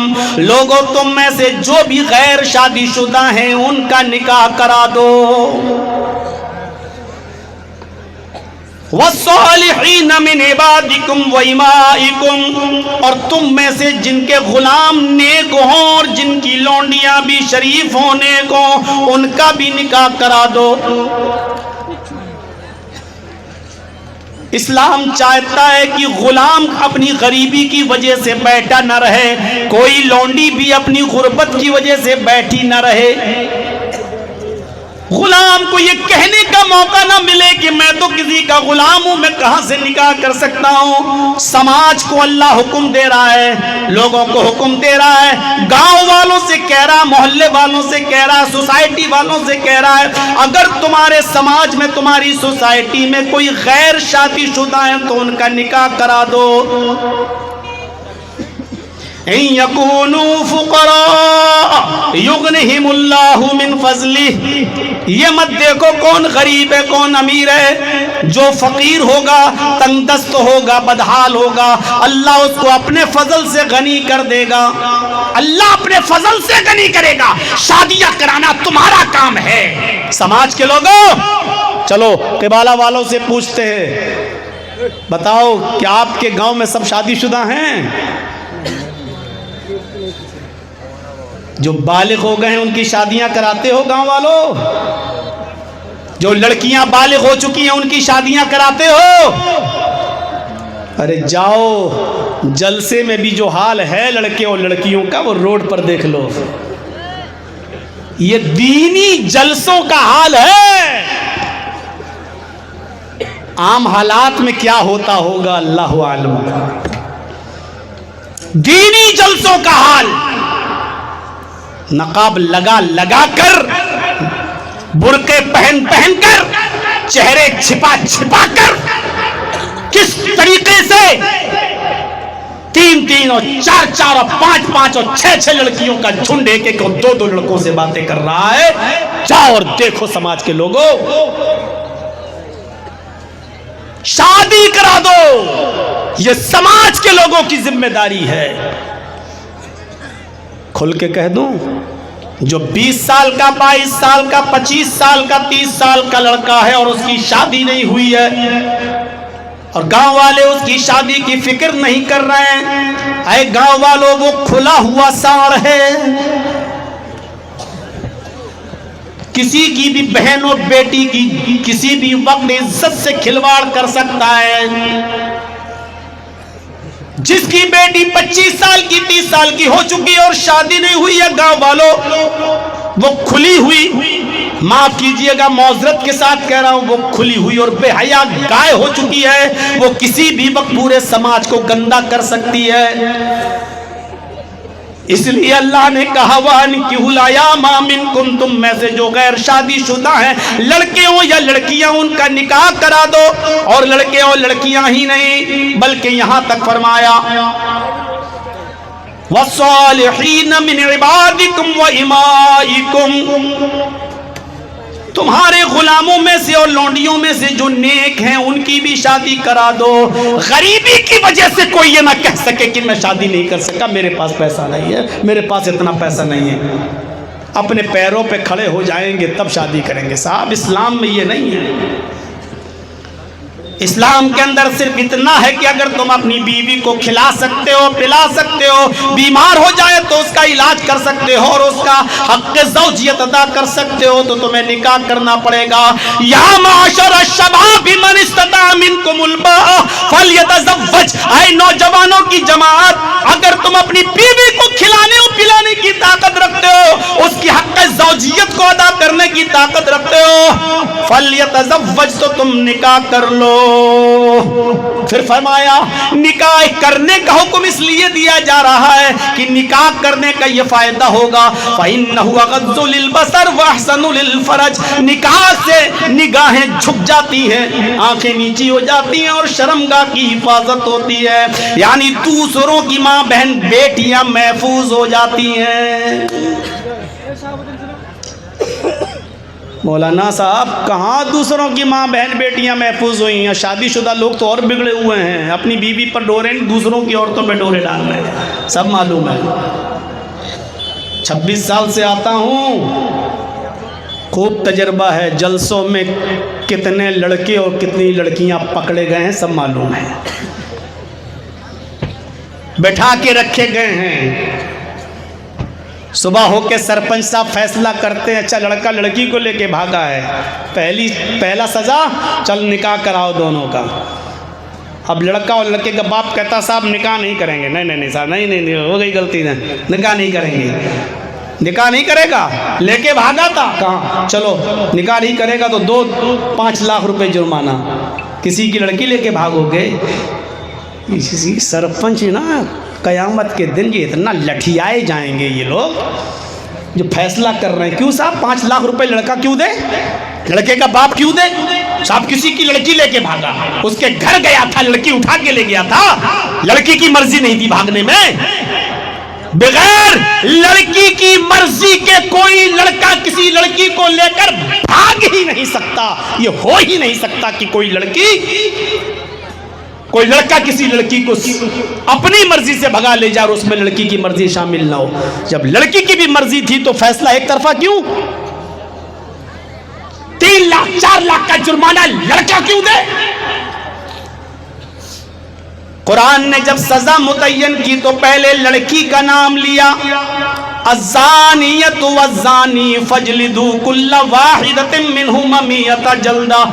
لوگوں تم میں سے جو بھی غیر شادی شدہ ہیں ان کا نکاح کرا دو، وَالصَّالِحِينَ مِنْ عِبَادِكُمْ وَإِمَائِكُمْ، اور تم میں سے جن کے غلام نیک ہوں اور جن کی لونڈیاں بھی شریف ہوں، نیک ہوں، ان کا بھی نکاح کرا دو۔ اسلام چاہتا ہے کہ غلام اپنی غریبی کی وجہ سے بیٹھا نہ رہے، کوئی لونڈی بھی اپنی غربت کی وجہ سے بیٹھی نہ رہے، غلام کو یہ کہنے کا موقع نہ ملے کہ میں تو کسی کا غلام ہوں، میں کہاں سے نکاح کر سکتا ہوں۔ سماج کو اللہ حکم دے رہا ہے، لوگوں کو حکم دے رہا ہے، گاؤں والوں سے کہہ رہا ہے، محلے والوں سے کہہ رہا ہے، سوسائٹی والوں سے کہہ رہا ہے، اگر تمہارے سماج میں، تمہاری سوسائٹی میں کوئی غیر شادی شدہ ہے تو ان کا نکاح کرا دو۔ ان یکونوا فقراء یغنہم اللہ من فضلہ، یہ مت دیکھو کون غریب ہے کون امیر ہے، جو فقیر ہوگا، تنگ دست ہوگا، بدحال ہوگا، اللہ اس کو اپنے فضل سے غنی کر دے گا، اللہ اپنے فضل سے غنی کرے گا۔ شادیاں کرانا تمہارا کام ہے۔ سماج کے لوگوں، چلو قبالہ والوں سے پوچھتے ہیں، بتاؤ کیا آپ کے گاؤں میں سب شادی شدہ ہیں؟ جو بالغ ہو گئے ہیں ان کی شادیاں کراتے ہو گاؤں والوں؟ جو لڑکیاں بالغ ہو چکی ہیں ان کی شادیاں کراتے ہو؟ ارے جاؤ، جلسے میں بھی جو حال ہے لڑکے اور لڑکیوں کا وہ روڈ پر دیکھ لو، یہ دینی جلسوں کا حال ہے۔ عام حالات میں کیا ہوتا ہوگا اللہ عالم، دینی جلسوں کا حال، نقاب لگا لگا کر، برقعے پہن پہن کر، چہرے چھپا چھپا کر، کس طریقے سے 3 اور 4 اور 5 اور 6 لڑکیوں کا جھنڈ، ایک اور 2 لڑکوں سے باتیں کر رہا ہے۔ جاؤ اور دیکھو سماج کے لوگوں، شادی کرا دو، یہ سماج کے لوگوں کی ذمہ داری ہے۔ کھل کے کہہ دوں، جو 20 سال کا، 22 سال کا، 25 سال کا، 30 سال کا لڑکا ہے اور اس کی شادی نہیں ہوئی ہے، اور گاؤں والے اس کی شادی کی فکر نہیں کر رہے ہیں، اے گاؤں والوں، وہ کھلا ہوا ساڑ ہے، کسی کی بھی بہن اور بیٹی کی کسی بھی وقت عزت سے کھلواڑ کر سکتا ہے۔ جس کی بیٹی 25 سال کی، 30 سال کی ہو چکی ہے اور شادی نہیں ہوئی ہے، گاؤں والوں، وہ کھلی ہوئی، معاف کیجئے گا معذرت کے ساتھ کہہ رہا ہوں، وہ کھلی ہوئی اور بے حیا گائے ہو چکی ہے، وہ کسی بھی وقت پورے سماج کو گندا کر سکتی ہے۔ اس لیے اللہ نے کہا وَأَنكِحُوا الْأَيَامَ مِنكُمْ، تم میں سے جو غیر شادی شدہ ہیں، لڑکے ہوں یا لڑکیاں، ان کا نکاح کرا دو، اور لڑکے اور لڑکیاں ہی نہیں بلکہ یہاں تک فرمایا وَالصَّالِحِينَ مِنْ عِبَادِكُمْ وَإِمَائِكُمْ، تمہارے غلاموں میں سے اور لونڈیوں میں سے جو نیک ہیں ان کی بھی شادی کرا دو۔ غریبی کی وجہ سے کوئی یہ نہ کہہ سکے کہ میں شادی نہیں کر سکا، میرے پاس پیسہ نہیں ہے، میرے پاس اتنا پیسہ نہیں ہے۔ اپنے پیروں پہ کھڑے ہو جائیں گے تب شادی کریں گے۔ صاحب اسلام میں یہ نہیں ہے۔ اسلام کے اندر صرف اتنا ہے کہ اگر تم اپنی بیوی کو کھلا سکتے ہو، پلا سکتے ہو، بیمار ہو جائے تو اس کا علاج کر سکتے ہو اور اس کا حق زوجیت ادا کر سکتے ہو تو تمہیں نکاح کرنا پڑے گا۔ یا معاشر الشباب من استطاع منکم الباء فلیتزوج، اے نوجوانوں کی جماعت، اگر تم اپنی بیوی کو کھلانے اور پلانے کی طاقت رکھتے ہو، اس کی حق زوجیت کو ادا کرنے کی طاقت رکھتے ہو، فَلْيَتَزَوَّجْ، تو تم نکاح کر لو۔ پھر فرمایا نکاح کرنے کا حکم اس لیے دیا جا رہا ہے کہ نکاح کرنے کا یہ فائدہ ہوگا، فَإِنَّهُ أَغَضُّ لِلْبَصَرِ وَأَحْسَنُ لِلْفَرْجِ، نکاح سے نگاہیں جھک جاتی ہیں، آنکھیں نیچی ہو جاتی ہیں اور شرمگاہ کی حفاظت ہوتی ہے، یعنی دوسروں کی ماں بہن بیٹیاں محفوظ ہو جاتی ہیں۔ مولانا صاحب کہاں دوسروں کی ماں بہن بیٹیاں محفوظ ہوئی ہیں؟ شادی شدہ لوگ تو اور بگڑے ہوئے ہیں، اپنی بیوی پر ڈورے دوسروں کی عورتوں پہ ڈورے ڈال رہے ہیں، سب معلوم ہے۔ 26 سال سے آتا ہوں، خوب تجربہ ہے، جلسوں میں کتنے لڑکے اور کتنی لڑکیاں پکڑے گئے ہیں سب معلوم ہے، بٹھا کے رکھے گئے ہیں۔ صبح ہو کے سرپنچ صاحب فیصلہ کرتے ہیں، اچھا لڑکا لڑکی کو لے کے بھاگا ہے، پہلا سزا چل نکاح کراؤ دونوں کا۔ اب لڑکا اور لڑکے کا باپ کہتا صاحب نکاح نہیں کریں گے، نہیں صاحب نہیں ہو گئی غلطی، نکاح نہیں کریں گے، نکاح نہیں کرے گا، لے کے بھاگا تھا، کہاں چلو نکاح نہیں کرے گا تو 5 لاکھ روپے جرمانہ، کسی کی لڑکی لے کے بھاگو گے؟ سرپنچ نا قیامت کے دن یہ اتنا لٹھیائے جائیں گے یہ لوگ جو فیصلہ کر رہے ہیں۔ کیوں صاحب 5 لاکھ روپے لڑکا کیوں دے، لڑکے کا باپ کیوں دے؟ صاحب کسی کی لڑکی لے کے بھاگا، اس کے گھر گیا تھا، لڑکی اٹھا کے لے گیا تھا، لڑکی کی مرضی نہیں تھی بھاگنے میں۔ بغیر لڑکی کی مرضی کے کوئی لڑکا کسی لڑکی کو لے کر بھاگ ہی نہیں سکتا، یہ ہو ہی نہیں سکتا کہ کوئی لڑکا کسی لڑکی کو اپنی مرضی سے بھگا لے جائے اور اس میں لڑکی کی مرضی شامل نہ ہو۔ جب لڑکی کی بھی مرضی تھی تو فیصلہ ایک طرفہ کیوں؟ 3 لاکھ 4 لاکھ کا جرمانہ لڑکا کیوں دے؟ قرآن نے جب سزا متعین کی تو پہلے لڑکی کا نام لیا، الزانیۃ والزانی فاجلدوا کل واحدۃ منہما 100 جلدہ۔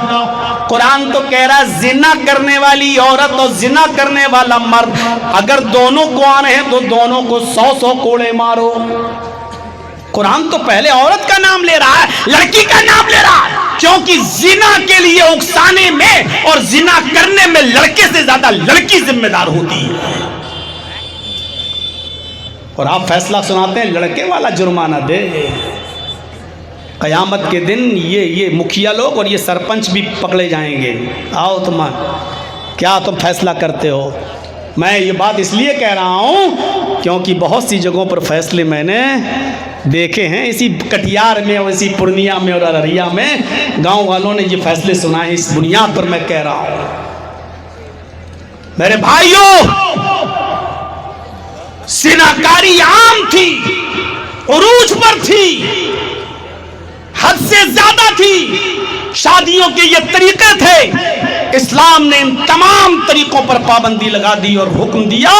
قرآن تو کہہ رہا ہے زنا کرنے والی عورت اور زنا کرنے والا مرد اگر دونوں کو آنے ہیں تو دونوں کو 100 کوڑے مارو۔ قرآن تو پہلے عورت کا نام لے رہا ہے، لڑکی کا نام لے رہا ہے، کیونکہ زنا کے لیے اکسانے میں اور زنا کرنے میں لڑکے سے زیادہ لڑکی ذمہ دار ہوتی ہے، اور آپ فیصلہ سناتے ہیں لڑکے والا جرمانہ دے۔ قیامت کے دن یہ مکھیا لوگ اور یہ سرپنچ بھی پکڑے جائیں گے۔ آؤ کیا تم فیصلہ کرتے ہو؟ میں یہ بات اس لیے کہہ رہا ہوں کیونکہ بہت سی جگہوں پر فیصلے میں نے دیکھے ہیں، اسی کٹیہار میں اور اسی پورنیہ میں اور ارریہ میں گاؤں والوں نے یہ فیصلے سنائے، اس بنیاد پر میں کہہ رہا ہوں میرے بھائیوں، زناکاری عام تھی، عروج پر تھی، حد سے زیادہ تھی، شادیوں کے یہ طریقے تھے، اسلام نے ان تمام طریقوں پر پابندی لگا دی اور حکم دیا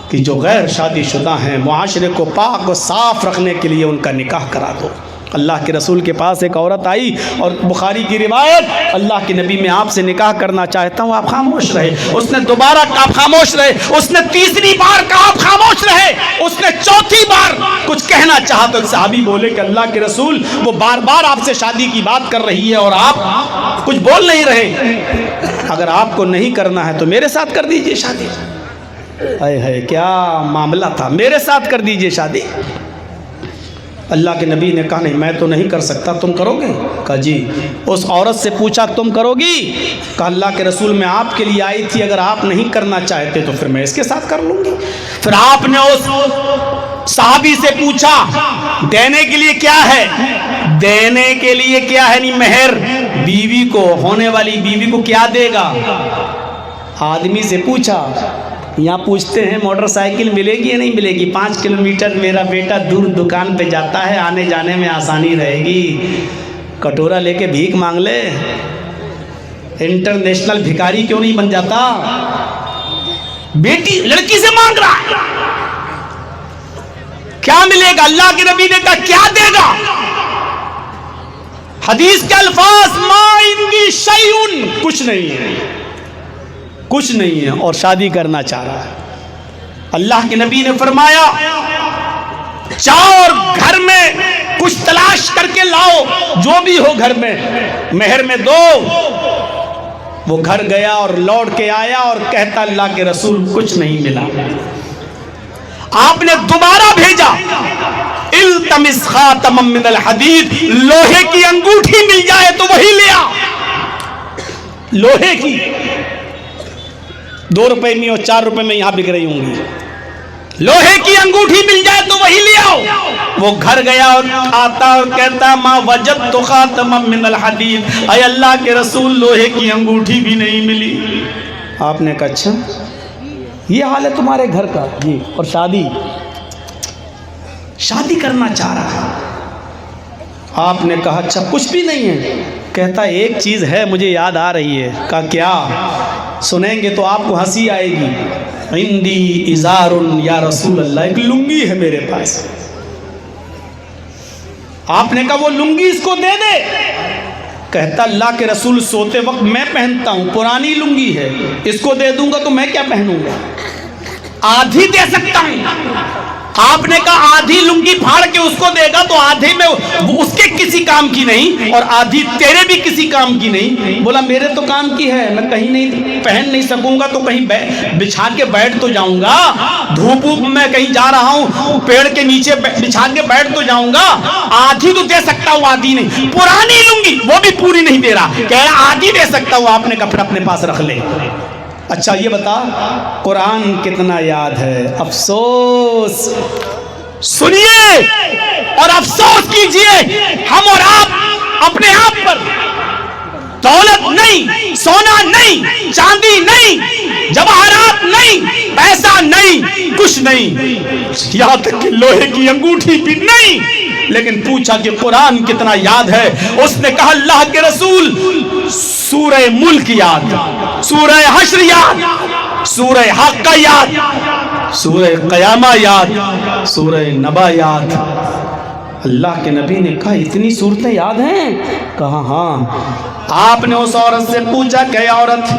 کہ جو غیر شادی شدہ ہیں معاشرے کو پاک و صاف رکھنے کے لیے ان کا نکاح کرا دو۔ اللہ کے رسول کے پاس ایک عورت آئی اور بخاری کی روایت، اللہ کے نبی میں آپ سے نکاح کرنا چاہتا ہوں، آپ خاموش رہے۔ اس نے دوبارہ کہا آپ خاموش رہے، اس نے تیسری بار کہا آپ خاموش رہے، اس نے چوتھی بار کچھ کہنا چاہا تو ایک صحابی بولے کہ اللہ کے رسول وہ بار بار آپ سے شادی کی بات کر رہی ہے اور آپ کچھ بول نہیں رہے، اگر آپ کو نہیں کرنا ہے تو میرے ساتھ کر دیجئے شادی۔ اے کیا معاملہ تھا، میرے ساتھ کر دیجئے شادی۔ اللہ کے نبی نے کہا نہیں میں تو نہیں کر سکتا، تم کرو گے؟ کہا جی۔ اس عورت سے پوچھا تم کرو گی؟ کہا اللہ کے رسول میں آپ کے لیے آئی تھی، اگر آپ نہیں کرنا چاہتے تو پھر میں اس کے ساتھ کر لوں گی۔ پھر آپ نے اس صحابی سے پوچھا دینے کے لیے کیا ہے؟ دینے کے لیے کیا ہے؟ نہیں مہر، بیوی کو، ہونے والی بیوی کو کیا دے گا؟ آدمی سے پوچھا، یہاں پوچھتے ہیں موٹر سائیکل ملے گی یا نہیں ملے گی؟ 5 کلومیٹر میرا بیٹا دور دکان پہ جاتا ہے، آنے جانے میں آسانی رہے گی، کٹورا لے کے بھیک مانگ لے، انٹرنیشنل بھکاری کیوں نہیں بن جاتا؟ بیٹی لڑکی سے مانگ رہا ہے، کیا ملے گا؟ اللہ کے نبی نے کہا کیا دے گا؟ حدیث کے الفاظ ما عندی شیء، کچھ نہیں ہے، کچھ نہیں ہے، اور شادی کرنا چاہ رہا ہے۔ اللہ کے نبی نے فرمایا جاؤ اور گھر میں کچھ تلاش کر کے لاؤ، جو بھی ہو گھر میں مہر میں دو۔ وہ گھر گیا اور لوٹ کے آیا اور کہتا اللہ کے رسول کچھ نہیں ملا۔ آپ نے دوبارہ بھیجا، التمس خاتما من الحدید، لوہے کی انگوٹھی مل جائے تو وہی لیا، لوہے کی، 2 روپے میں اور 4 روپے میں یہاں بک رہی ہوں گی، لوہے کی انگوٹھی مل جائے تو وہی لے آؤ۔ وہ گھر گیا اور آتا اور کہتا ما وجدت خاتما من الحدید، اے اللہ کے رسول لوہے کی انگوٹھی بھی نہیں ملی۔ آپ نے کہا اچھا یہ حال ہے تمہارے گھر کا؟ جی، اور شادی کرنا چاہ رہا ہے۔ آپ نے کہا اچھا کچھ بھی نہیں ہے؟ کہتا ایک چیز ہے مجھے یاد آ رہی ہے۔ کہا کیا؟ سنیں گے تو آپ کو ہنسی آئے گی۔ عندی ازار یا رسول اللہ، ایک لنگی ہے میرے پاس۔ آپ نے کہا وہ لنگی اس کو دے دے۔ کہتا اللہ کے رسول سوتے وقت میں پہنتا ہوں، پرانی لنگی ہے، اس کو دے دوں گا تو میں کیا پہنوں گا، آدھی دے سکتا ہوں۔ آپ نے کہا آدھی لنگی پھاڑ کے اس کو دے گا تو آدھے میں اس کے کسی کام کی نہیں اور آدھی تیرے بھی کسی کام کی نہیں۔ بولا میرے تو کام کی ہے، میں کہیں نہیں پہن نہیں سکوں گا تو کہیں بچھا کے بیٹھ تو جاؤں گا، دھوپ میں کہیں جا رہا ہوں پیڑ کے نیچے بچھا کے بیٹھ تو جاؤں گا، آدھی تو دے سکتا ہوں آدھی نہیں۔ پرانی لنگی وہ بھی پوری نہیں دے رہا، کہہ رہا آدھی دے سکتا ہوں۔ آپ نے کہا پھر اپنے پاس رکھ لے۔ اچھا یہ بتا قرآن کتنا یاد ہے؟ افسوس، سنیے اور افسوس کیجئے ہم اور آپ اپنے آپ پر۔ دولت نہیں، سونا نہیں، چاندی نہیں، جواہرات نہیں، پیسہ نہیں، کچھ نہیں، یہاں تک کہ لوہے کی انگوٹھی بھی نہیں۔ لیکن پوچھا کہ قرآن کتنا یاد ہے؟ اس نے کہا اللہ کے رسول سورہ ملک یاد، سورہ حشر یاد، سورہ حق یاد، سورہ قیامہ یاد، سورہ نبا یاد۔ اللہ کے نبی نے کہا اتنی صورتیں یاد ہیں؟ کہا ہاں۔ آپ نے اس عورت سے پوچھا کہ عورت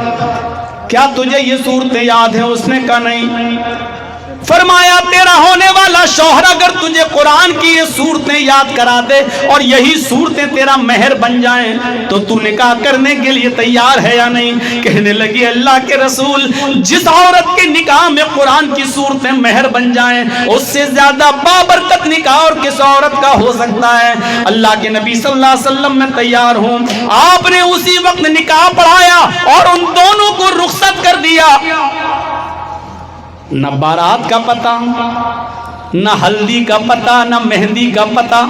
کیا تجھے یہ صورتیں یاد ہیں؟ اس نے کہا نہیں۔ فرمایا تیرا ہونے والا شوہر اگر تجھے قرآن کی یہ صورتیں یاد کرا دے اور یہی صورتیں تیرا مہر بن جائیں تو تو نکاح کرنے کے لیے تیار ہے یا نہیں؟ کہنے لگی اللہ کے رسول جس عورت کے نکاح میں قرآن کی صورتیں مہر بن جائیں اس سے زیادہ بابرکت نکاح اور کس عورت کا ہو سکتا ہے؟ اللہ کے نبی صلی اللہ علیہ وسلم میں تیار ہوں۔ آپ نے اسی وقت نکاح پڑھایا اور ان دونوں کو رخصت کر دیا۔ نہ بارات کا پتہ، نہ ہلدی کا پتہ، نہ مہندی کا پتہ،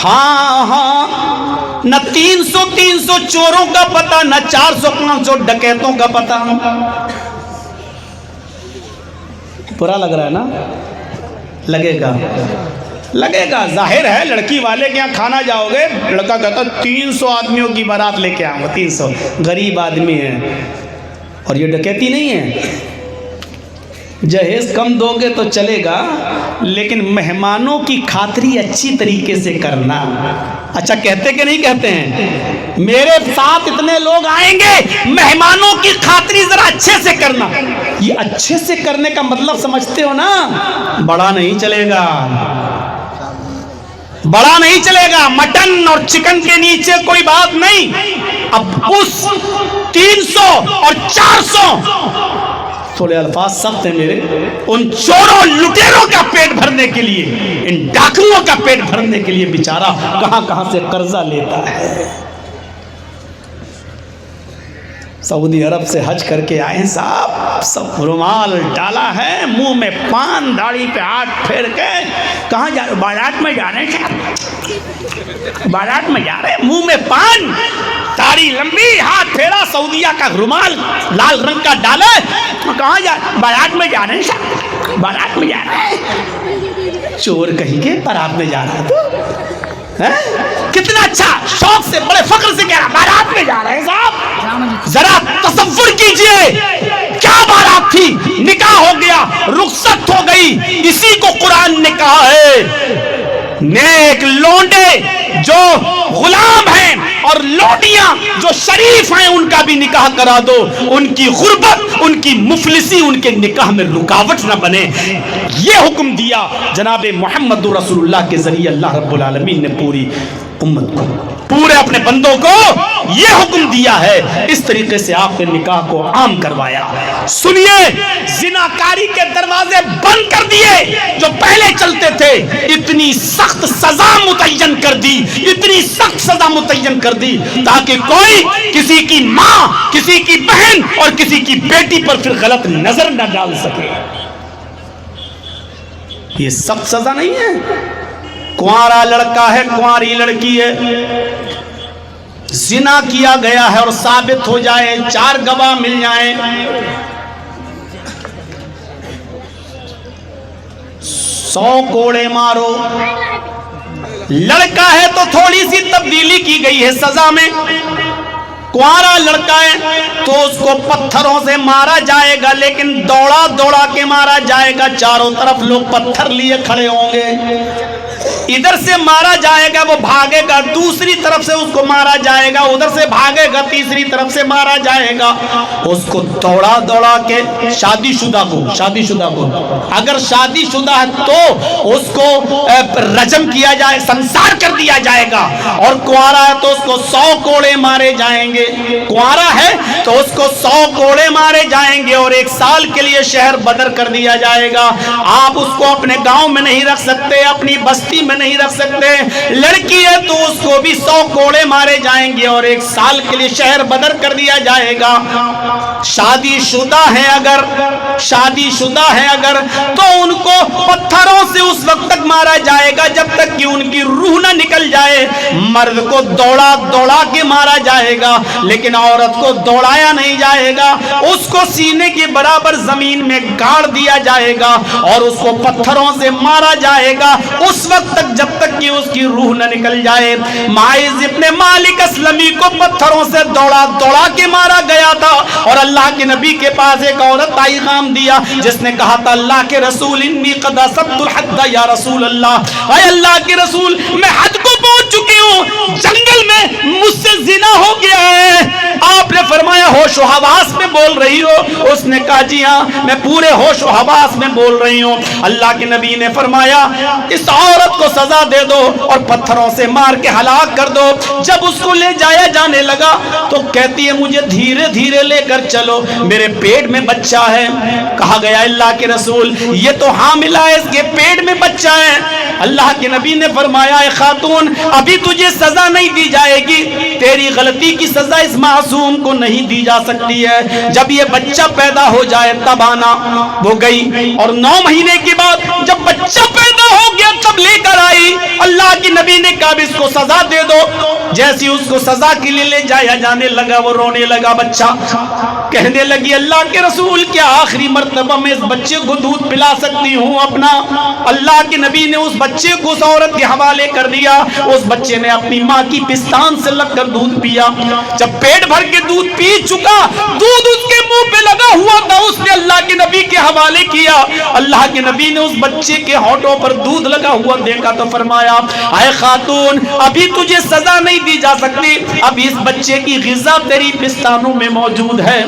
ہاں نہ 300 چوروں کا پتہ، نہ 400 ڈکیتوں کا پتہ۔ برا لگ رہا ہے نا؟ لگے گا، ظاہر ہے لڑکی والے کے یہاں کھانا جاؤ گے، لڑکا کہتا 300 آدمیوں کی بارات لے کے آؤں گا، 300 غریب آدمی ہے۔ اور یہ ڈکیتی نہیں ہے، جہیز کم دو گے تو چلے گا لیکن مہمانوں کی خاطری اچھی طریقے سے کرنا۔ اچھا کہتے کہ نہیں کہتے ہیں میرے ساتھ اتنے لوگ آئیں گے، مہمانوں کی خاطری ذرا اچھے سے کرنا۔ یہ اچھے سے کرنے کا مطلب سمجھتے ہو نا؟ بڑا نہیں چلے گا، بڑا نہیں چلے گا، مٹن اور چکن کے نیچے کوئی بات نہیں۔ اب اس 300 اور 400 تھوڑے الفاظ سخت ہیں میرے، ان چوروں لٹیروں کا پیٹ بھرنے کے لیے، ان ڈاکوؤں کا پیٹ بھرنے کے لیے بیچارہ کہاں سے قرضہ لیتا ہے۔ سعودی عرب سے حج کر کے آئے صاحب، سب رومال ڈالا ہے، منہ میں پان، داڑھی پہ ہاتھ پھیر کے، کہاں جا رہے؟ بارات میں جا رہے ہیں، بارات میں جا رہے ہیں، منہ میں پان، داڑھی لمبی، ہاتھ پھیرا، سعودیہ کا رومال لال رنگ کا ڈالا، کہاں جا رہے؟ بارات میں جا رہے ہیں صاحب، بارات میں جا رہے ہیں۔ چور کہیں گے بارات میں جا رہا تو کتنا اچھا شوق سے بڑے فخر سے کہہ رہا بارات میں جا رہے ہیں صاحب۔ ذرا تصور کیجئے کیا بارات تھی، نکاح ہو گیا، رخصت ہو گئی۔ اسی کو قرآن نے کہا ہے نیک لونڈے جو غلام ہیں اور لوٹیاں جو شریف ہیں ان کا بھی نکاح کرا دو، ان کی غربت، ان کی مفلسی ان کے نکاح میں رکاوٹ نہ بنے۔ یہ حکم دیا جناب محمد رسول اللہ کے ذریعے اللہ رب العالمین نے پوری امت کو، پورے اپنے بندوں کو یہ حکم دیا ہے۔ اس طریقے سے آپ نے نکاح کو عام کروایا۔ سنیے، زناکاری کے دروازے بند کر دیے جو پہلے چلتے تھے، اتنی سخت سزا متعین کر دی، اتنی سخت سزا متعین کر دی تاکہ کوئی کسی کی ماں، کسی کی بہن اور کسی کی بیٹی پر پھر غلط نظر نہ ڈال سکے۔ یہ سخت سزا نہیں ہے۔ کنوارا لڑکا ہے، کنواری لڑکی ہے، زنا کیا گیا ہے اور ثابت ہو جائے، 4 گواہ مل جائیں، 100 کوڑے مارو۔ لڑکا ہے تو تھوڑی سی تبدیلی کی گئی ہے سزا میں، کنوارا لڑکا ہے تو اس کو پتھروں سے مارا جائے گا، لیکن دوڑا دوڑا کے مارا جائے گا، چاروں طرف لوگ پتھر لیے کھڑے ہوں گے، ادھر سے مارا جائے گا، وہ بھاگے گا، دوسری طرف سے اس کو مارا جائے گا، ادھر سے بھاگے گا، تیسری طرف سے مارا جائے گا۔ اس کو دوڑا دوڑا کے شادی شدہ کو اگر شادی شدہ ہے تو اس کو رجم کیا جائے، سنسار کر دیا جائے گا، اور کنوارا ہے تو اس کو 100 کوڑے مارے جائیں گے۔ کنوارا ہے تو اس کو 100 کوڑے مارے جائیں گے اور 1 سال کے لیے شہر بدر کر دیا جائے گا۔ آپ اس کو اپنے گاؤں میں نہیں رکھ سکتے، اپنی بستی میں نہیں رکھ سکتے۔ لڑکی ہے تو اس کو بھی 100 کوڑے مارے جائیں گے اور 1 سال کے لیے شہر بدر کر دیا جائے گا۔ شادی شدہ ہے اگر تو ان کو پتھروں سے اس وقت تک مارا جائے گا جب تک کہ ان کی روح نہ نکل جائے۔ مرد کو دوڑا دوڑا کے مارا جائے گا، لیکن عورت کو دوڑایا نہیں جائے گا، اس کو سینے کے برابر زمین میں گاڑ دیا جائے گا اور اس کو پتھروں سے مارا جائے گا اس وقت تک جب تک کہ اس کی روح نہ نکل جائے۔ ماعز ابن مالک اسلمی کو پتھروں سے دوڑا دوڑا کے مارا گیا تھا، اور اللہ کے نبی کے پاس ایک عورت آئی خام دیا جس نے کہا تھا اللہ کے رسول انی قد اصبت الحد یا رسول اللہ، اے اللہ کے رسول میں حد کو پہنچ چکی ہوں، جنگل میں مجھ سے زنا ہو گیا ہے۔ آپ نے فرمایا ہوش و حواس میں بول رہی ہو؟ اس نے کہا جی ہاں میں پورے ہوش و حواس میں بول رہی ہوں۔ اللہ کے نبی نے فرمایا اس عورت کو سزا دے دو اور پتھروں سے مار کے ہلاک کر دو۔ جب اس کو لے جایا جانے لگا تو کہتی ہے مجھے دھیرے دھیرے لے کر چلو، میرے پیٹ میں بچہ ہے۔ کہا گیا اللہ کے رسول یہ تو حاملہ ہے، اس کے پیٹ میں بچہ ہے۔ اللہ کے نبی نے فرمایا اے خاتون ابھی تجھے سزا نہیں دی جائے گی، تیری غلطی کی سزا اس معصوم کو نہیں دی جا سکتی ہے۔ جب یہ بچہ پیدا ہو جائے تب آنا۔ وہ گئی اور 9 مہینے کے بعد جب بچہ پیدا ہو گیا تب لے کر آئی۔ اللہ کے نبی نے کہا اس کو سزا دے دو۔ جیسی اس کو سزا کے لیے لے جایا جانے لگا وہ رونے لگا بچہ، کہنے لگی اللہ کے رسول کیا آخری مرتبہ میں اس بچے کو دودھ پلا سکتی ہوں اپنا؟ اللہ کے نبی نے اس بچے کو اس عورت کے حوالے کر دیا۔ اس بچے نے اپنی ماں کی پستان سے لگ کر دودھ پیا۔ جب پیٹ بھر کے دودھ پی چکا، دودھ اس کے منہ پہ لگا ہوا تھا، اس نے اللہ کے نبی کے حوالے کیا۔ اللہ کے نبی نے اس بچے کے ہونٹوں پر دودھ لگا ہوا دیکھا تو فرمایا اے خاتون ابھی تجھے سزا نہیں دی جا سکتی، ابھی اس بچے کی غذا تیری پستانوں میں موجود ہے۔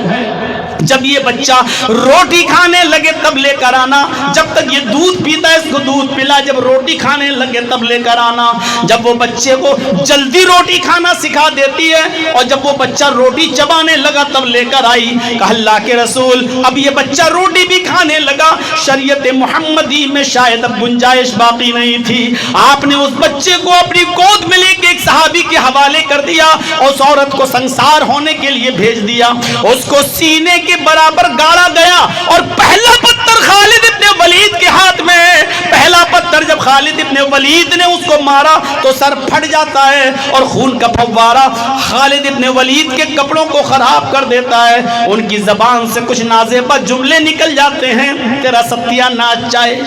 جب یہ بچہ روٹی کھانے لگے تب لے کر آنا، جب تک یہ دودھ پیتا ہے اس کو دودھ پلا، جب روٹی کھانے لگے تب لے کر آنا۔ جب وہ بچے کو جلدی روٹی کھانا سکھا دیتی ہے اور جب وہ بچہ روٹی چبانے لگا تب لے کر آئی۔ کہا اللہ کے رسول اب یہ بچہ روٹی بھی کھانے لگا، شریعت محمدی میں شاید اب گنجائش باقی نہیں تھی، آپ نے اس بچے کو اپنی گود میں لے کے ایک صحابی کے حوالے کر دیا، اس عورت کو سنسار ہونے کے لیے بھیج دیا۔ اس کو سینے کے برابر گاڑا گیا اور پہلا پتھر خالد ابن ولید کے ہاتھ میں ہے۔ پہلا پتھر جب خالد ابن ولید نے اس کو مارا تو سر پھٹ جاتا ہے اور خون کا فوارہ خالد ابن ولید کے کپڑوں کو خراب کر دیتا ہے۔ ان کی زبان سے کچھ نازیبہ جملے نکل جاتے ہیں، تیرا ستیہ ناچ جائے،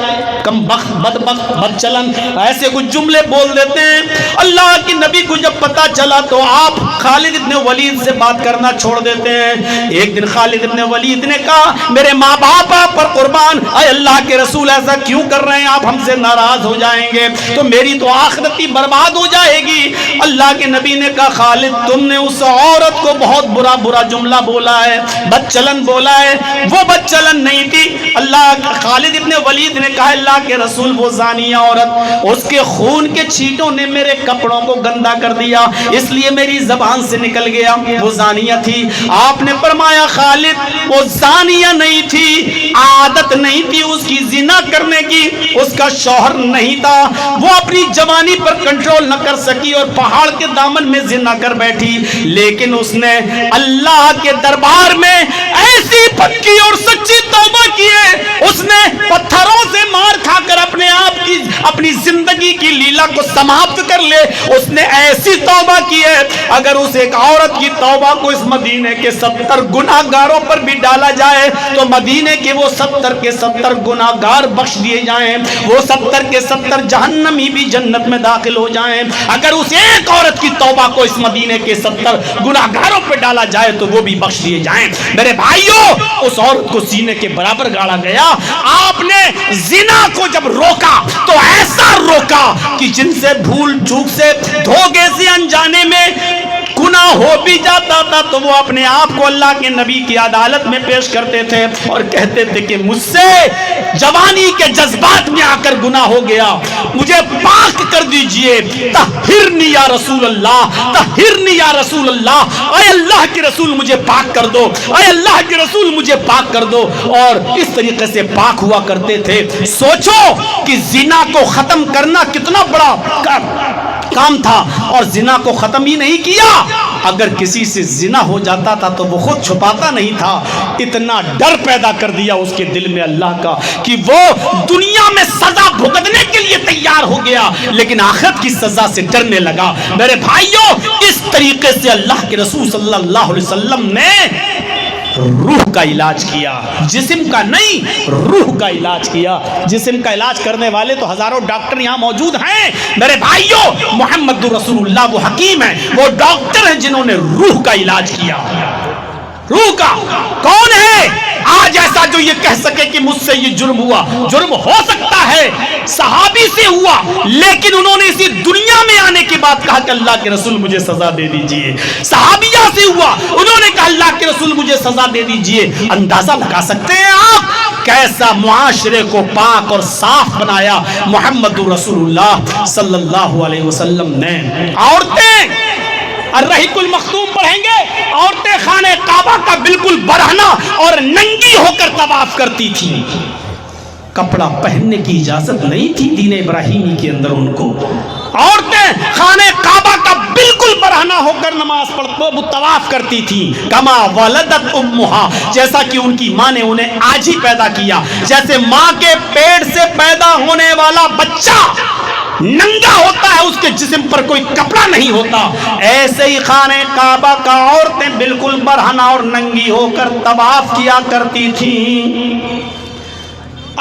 کم بخت بدبخت بدچلن، ایسے کچھ جملے بول دیتے ہیں۔ اللہ کے نبی کو جب پتا چلا تو آپ خالد ابن ولید سے بات کرنا چھوڑ دیتے ہیں۔ ایک دن خالد ابن ولید نے کہا میرے ماں باپ آپ پر قربان، اے اللہ کے رسول ایسا کیوں کر رہے ہیں؟ آپ ہم سے ناراض ہو جائیں گے تو میری تو آخرت ہی برباد ہو جائے گی۔ اللہ کے نبی نے کہا خالد تم نے اس عورت کو بہت برا جملہ بولا ہے، بد چلن بولا ہے، وہ بد چلن نہیں تھی۔ اللہ خالد ابن ولید نے کہا اللہ کے رسول وہ زانیہ عورت، اس کے خون کے چھینٹوں نے میرے کپڑوں کو گندا کر دیا، اس لیے میری زبان سے نکل گیا وہ زانیہ تھی۔ آپ نے فرمایا خالد وہ زانیہ نہیں تھی، عادت نہیں تھی اس کی زنا کرنے کی، اس کا شوہر نہیں تھا، وہ اپنی جوانی پر کنٹرول نہ کر سکی اور پہاڑ کے دامن میں زنا کر بیٹھی، لیکن اس نے اللہ کے دربار میں ایسی پکی اور سچی توبہ کی ہے، اس نے پتھروں سے مار کھا کر اپنے آپ کی اپنی زندگی کی لیلا کو سماپت کر لے، اس نے ایسی توبہ کی ہے اگر اس ایک عورت کی توبہ کو اس مدینے کے 70 گناہگاروں پر بھی ڈالا جائے تو مدینے کے وہ 70 کے 70 گناہگار بخش دیے جائیں، وہ 70 کے 70 جہنمی بھی جنت میں داخل ہو جائیں۔ اگر اس ایک عورت کی توبہ کو اس مدینے کے 70 گناہگاروں پہ ڈالا جائے تو وہ بھی بخش دیے جائیں۔ میرے بھائیوں اس عورت کو سینے کے برابر گاڑا گیا۔ آپ نے زنا کو جب روکا تو ایسا روکا کہ جن سے بھول چوک سے دھوکے سے انجانے میں گناہ ہو بھی جاتا تھا تو وہ اپنے آپ کو اللہ کے نبی کی عدالت میں پیش کرتے تھے اور کہتے تھے کہ مجھ سے جوانی کے جذبات میں آ کر گناہ ہو گیا، مجھے پاک کر دیجئے، طہرنی یا رسول اللہ، طہرنی یا رسول اللہ، اے اللہ کے رسول مجھے پاک کر دو، اے اللہ کے رسول مجھے پاک کر دو، اور اس طریقے سے پاک ہوا کرتے تھے۔ سوچو کہ زنا کو ختم کرنا کتنا بڑا کام تھا، اور زنا کو ختم ہی نہیں کیا، اگر کسی سے زنا ہو جاتا تھا تو وہ خود چھپاتا نہیں تھا، اتنا ڈر پیدا کر دیا اس کے دل میں اللہ کا کہ وہ دنیا میں سزا بھگتنے کے لیے تیار ہو گیا لیکن آخرت کی سزا سے ڈرنے لگا۔ میرے بھائیوں اس طریقے سے اللہ کے رسول صلی اللہ علیہ وسلم نے روح کا علاج کیا، جسم کا نہیں روح کا علاج کیا۔ جسم کا علاج کرنے والے تو ہزاروں ڈاکٹر یہاں موجود ہیں، میرے بھائیوں محمد رسول اللہ وہ حکیم ہیں، وہ ڈاکٹر ہیں جنہوں نے روح کا علاج کیا۔ روح کا کون ہے آج ایسا جو یہ کہہ سکے کہ مجھ سے یہ جرم ہوا؟ جرم ہو سکتا ہے صحابی سے ہوا، لیکن انہوں نے اسی دنیا میں آنے کے بعد کہا کہ اللہ کے رسول مجھے سزا دے دیجئے۔ صحابیہ سے ہوا، انہوں نے کہا اللہ کے رسول مجھے سزا دے دیجئے۔ اندازہ لگا سکتے ہیں آپ کیسا معاشرے کو پاک اور صاف بنایا محمد رسول اللہ صلی اللہ علیہ وسلم نے۔ عورتیں الرحیق المختوم پڑھیں گے، عورتیں خانہ کعبہ کا بالکل برہنہ اور ننگی ہو کر طواف کرتی تھی، کپڑا پہننے کی اجازت نہیں تھی دین ابراہیمی کے اندر ان کو۔ عورتیں خانہ کعبہ کا بالکل برہنہ ہو کر نماز پڑھتے طواف کرتی تھی، کما ولدت امہا، جیسا کہ ان کی ماں نے انہیں آج ہی پیدا کیا، جیسے ماں کے پیٹ سے پیدا ہونے والا بچہ ننگا ہوتا ہے، اس کے جسم پر کوئی کپڑا نہیں ہوتا، ایسے ہی خانہ کعبہ کا عورتیں بالکل برہنہ اور ننگی ہو کر طواف کیا کرتی تھیں۔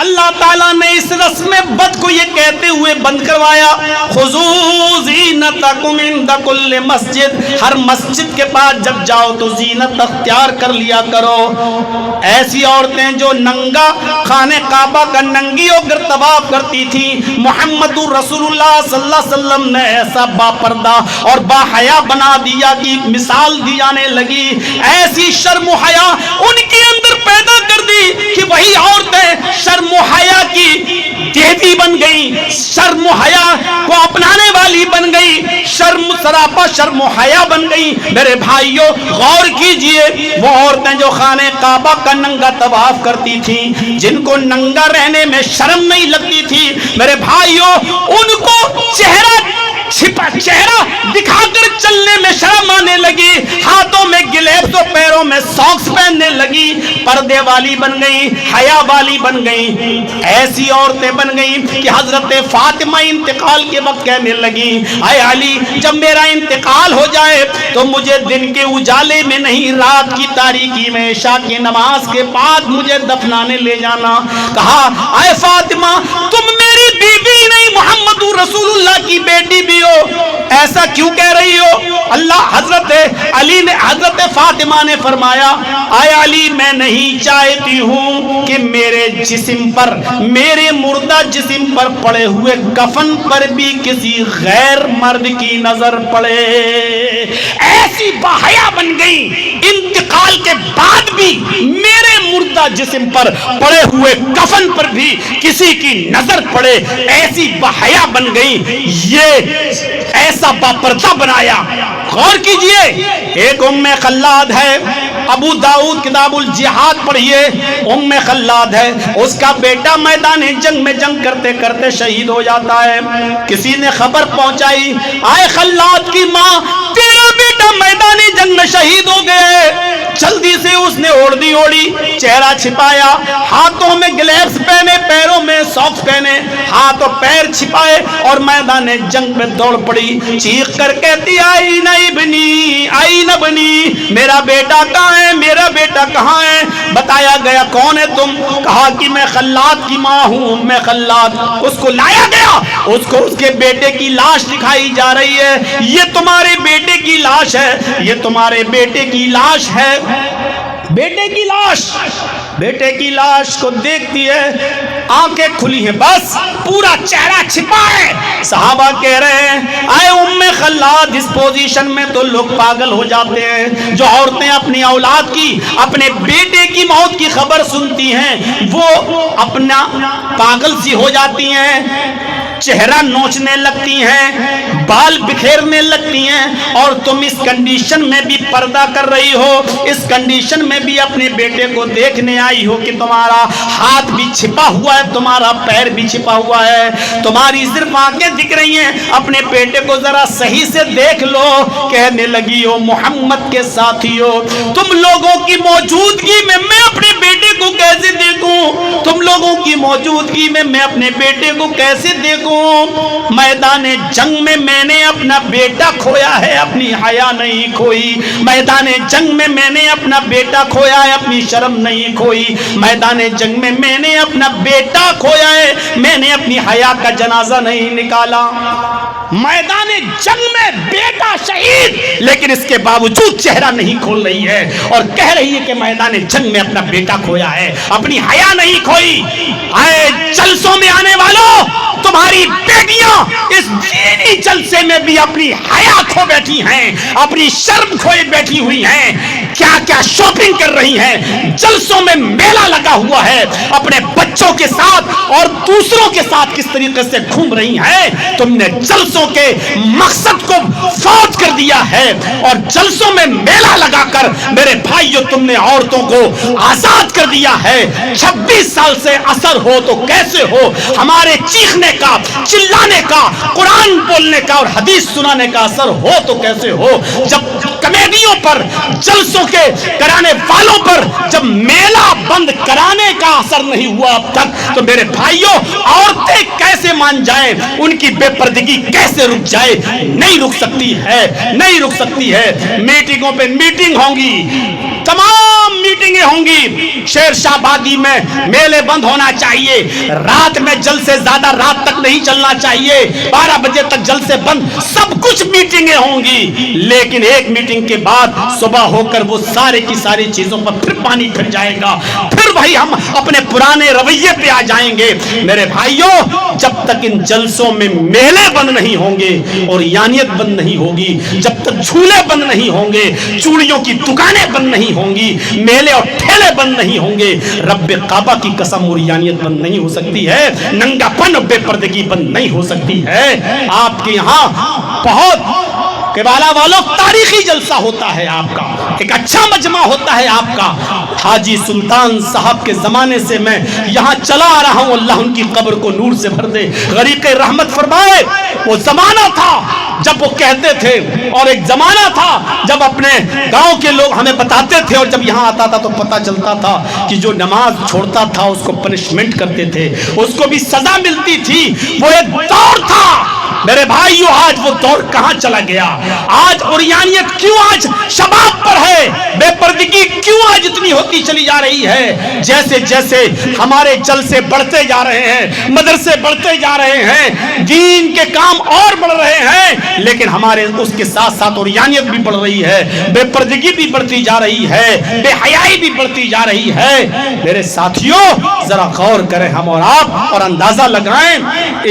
اللہ تعالیٰ نے اس رسم بد کو یہ کہتے ہوئے بند کروایا، خذوا زینتکم عند کل مسجد، ہر مسجد کے پاس جب جاؤ تو زینت اختیار کر لیا کرو۔ ایسی عورتیں جو ننگا خانہ کعبہ کا ننگی ہو کر طواف کرتی تھی، محمد رسول اللہ صلی اللہ علیہ وسلم نے ایسا با پردہ اور با حیا بنا دیا کہ مثال دی جانے لگی، ایسی شرم و حیا ان کے اندر پیدا کر دی کہ وہی عورتیں شرم و حیا کی دیوی بن گئی، شرم و حیا کو اپنانے والی بن گئی، شرم سراپا شرم و حیا بن گئی۔ میرے بھائیوں غور کیجئے، وہ عورتیں جو خانہ کعبہ کا ننگا طواف کرتی تھیں، جن کو ننگا رہنے میں شرم نہیں لگتی تھی، میرے بھائیوں ان کو چہرہ دکھا کر چلنے میں شرم آنے لگی، ہاتھوں میں گلیبس اور پیروں میں ساکس پہننے لگی، پردے والی بن گئی، حیا والی بن گئی، ایسی عورتیں بن گئی کہ حضرت فاطمہ انتقال کے وقت کہنے لگی، اے علی جب میرا انتقال ہو جائے تو مجھے دن کے اجالے میں نہیں، رات کی تاریکی میں عشاء کی نماز کے بعد مجھے دفنانے لے جانا۔ کہا اے فاطمہ تم میری بیوی نہیں محمد رسول اللہ کی بیٹی بھی ہو، ایسا کیوں کہہ رہی ہو؟ اللہ حضرت علی نے حضرت فاطمہ نے فرمایا اے علی میں نہیں چاہتی ہوں کہ میرے جسم پر میرے مردہ جسم پر پڑے ہوئے کفن پر بھی کسی غیر مرد کی نظر پڑے. ایسی باحیا بن گئی انتقال کے بعد بھی میرے مردہ جسم پر پڑے ہوئے کفن پر بھی کسی کی نظر پڑے, ایسی باحیا بن گئی. یہ ایسا باپردہ بنایا. غور کیجئے, ایک ام خلاد ہے, ابو داؤد کتاب الجہاد پڑھیے, ام خلاد ہے, اس کا بیٹا میدان جنگ میں جنگ کرتے کرتے شہید ہو جاتا ہے. کسی نے خبر پہنچائی آئے خلاد کی ماں تیرا بیٹا میدان جنگ میں شہید ہو گئے. جلدی سے اس نے اوڑھنی اوڑھی, چہرہ چھپایا, ہاتھوں میں گلیوز پہنے, پیروں میں ساکس پہنے, ہاتھ اور پیر چھپائے اور میدان جنگ میں دوڑ پڑی. چیخ کر کہتی آئی نہ ابنی, آئی نہ بنی, میرا بیٹا کہاں ہے, میرا بیٹا کہاں ہے؟ بتایا گیا کون ہے تم؟ کہا کہ میں خلاد کی ماں ہوں, میں خلاد. اس کو لایا گیا, اس کو اس کے بیٹے کی لاش دکھائی جا رہی ہے. یہ تمہارے بیٹے کی لاش ہے, یہ تمہارے بیٹے کی لاش ہے. بیٹے کی لاش, بیٹے کی لاش کو دیکھتی ہے, آنکھیں کھلی ہیں, بس پورا چہرہ چھپا ہے. صحابہ کہہ رہے ہیں اے ام خلاد, اس پوزیشن میں تو لوگ پاگل ہو جاتے ہیں. جو عورتیں اپنی اولاد کی, اپنے بیٹے کی موت کی خبر سنتی ہیں, وہ اپنا پاگل سی ہو جاتی ہیں, چہرہ نوچنے لگتی ہیں, بال بکھیرنے لگتی ہیں. اور تم اس کنڈیشن میں بھی پردہ کر رہی ہو, اس کنڈیشن میں بھی اپنے بیٹے کو دیکھنے آئی ہو کہ تمہارا ہاتھ بھی چھپا ہوا ہے, تمہارا پیر بھی چھپا ہوا ہے, تمہاری صرف آنکھیں دکھ رہی ہیں, اپنے بیٹے کو ذرا صحیح سے دیکھ لو. کہنے لگی ہو محمد کے ساتھیو, تم لوگوں کی موجودگی میں میں اپنے بیٹے کو کیسے دیکھوں؟ تم لوگوں کی موجودگی میں میں اپنے بیٹے کو کیسے دیکھوں؟ میدان جنگ میں نے اپنا بیٹا کھویا ہے, اپنی حیا نہیں کھوئی. میدان جنگ میں نے اپنا بیٹا کھویا ہے, اپنی شرم نہیں کھوئی. میدان جنگ میں نے اپنا بیٹا کھویا ہے, میں نے اپنی حیا کا جنازہ نہیں نکالا. میدان جنگ میں بیٹا شہید, لیکن اس کے باوجود چہرہ نہیں کھول رہی ہے اور کہہ رہی ہے کہ میدان جنگ میں اپنا بیٹا کھویا ہے, اپنی حیا نہیں کھوئی. اے جلسوں میں آنے والوں, تمہاری بیٹیاں اس دینی جلسے میں بھی اپنی حیا کھو بیٹھی ہیں, اپنی شرم کھوئے بیٹھی ہوئی ہیں. کیا کیا شاپنگ کر رہی ہیں, جلسوں میں میلہ لگا ہوا ہے, اپنے بچوں کے ساتھ اور دوسروں کے ساتھ کس طریقے سے گھوم رہی ہیں. تم نے جلسوں کے مقصد کو فوت کر دیا ہے اور جلسوں میں میلہ لگا کر میرے بھائیو تم نے عورتوں کو آزاد کر دیا ہے. 26 سال سے اثر ہو تو کیسے ہو, ہمارے چیخنے کا, چلانے کا, قرآن بولنے کا اور حدیث سنانے کا اثر ہو تو کیسے ہو؟ جب کمیڈیوں پر, جلسوں کے کرانے والوں پر جب میلہ بند کرانے کا اثر نہیں ہوا اب تک, تو میرے بھائیوں عورتیں کیسے مان جائیں, ان کی بے پردگی کیسے رک جائے؟ نہیں رک سکتی ہے, نہیں رک سکتی ہے. میٹنگوں پہ میٹنگ ہوں گی, تمام میٹنگیں ہوں گی. شیر شاہ بادی میں میلے بند ہونا چاہیے, رات میں جلسے زیادہ رات تک نہیں چلنا چاہیے, 12 بجے تک جلسے بند, سب کچھ میٹنگیں ہوں گی. لیکن ایک میٹنگ کے بعد صبح ہو کر وہ سارے کی ساری چیزوں پر پھر پانی پھر جائے گا, پھر وہی ہم اپنے پرانے رویے پہ آ جائیں گے. میرے بھائیوں جب تک ان جلسوں میں میلے بند نہیں ہوں گے اور یانیت بند نہیں ہوگی, جب تک جھولے بند نہیں ہوں گے, چوڑیوں کی دکانیں بند نہیں ہوں گی, میلے اور ٹھیلے بند نہیں ہوں گے, رب کعبہ کی قسم اور یانیت بند نہیں ہو سکتی ہے, ننگا پن اور بے پردگی بند نہیں ہو سکتی ہے. آپ کے یہاں بہت کبالا والوں تاریخی جلسہ ہوتا ہے, آپ کا ایک اچھا مجمع ہوتا ہے آپ کا. حاجی سلطان صاحب کے زمانے سے میں یہاں چلا آ رہا ہوں, اللہ ان کی قبر کو نور سے بھر دے, غریق رحمت فرمائے. وہ زمانہ تھا جب وہ کہتے تھے, اور ایک زمانہ تھا جب اپنے گاؤں کے لوگ ہمیں بتاتے تھے, اور جب یہاں آتا تھا تو پتہ چلتا تھا کہ جو نماز چھوڑتا تھا اس کو پنشمنٹ کرتے تھے, اس کو بھی سزا ملتی تھی. وہ ایک دور تھا میرے بھائیو, آج وہ دور کہاں چلا گیا؟ آج عریانیت کیوں آج شباب پر ہے, بے پردگی کیوں آج اتنی ہوتی چلی جا رہی ہے؟ جیسے جیسے ہمارے جلسے بڑھتے جا رہے ہیں, مدرسے بڑھتے جا رہے ہیں, دین کے کام اور بڑھ رہے ہیں, لیکن ہمارے اس کے ساتھ ساتھ عریانیت بھی بڑھ رہی ہے, بے پردگی بھی بڑھتی جا رہی ہے, بے حیائی بھی بڑھتی جا رہی ہے. میرے ساتھیوں ذرا غور کریں ہم اور آپ, اور اندازہ لگائیں,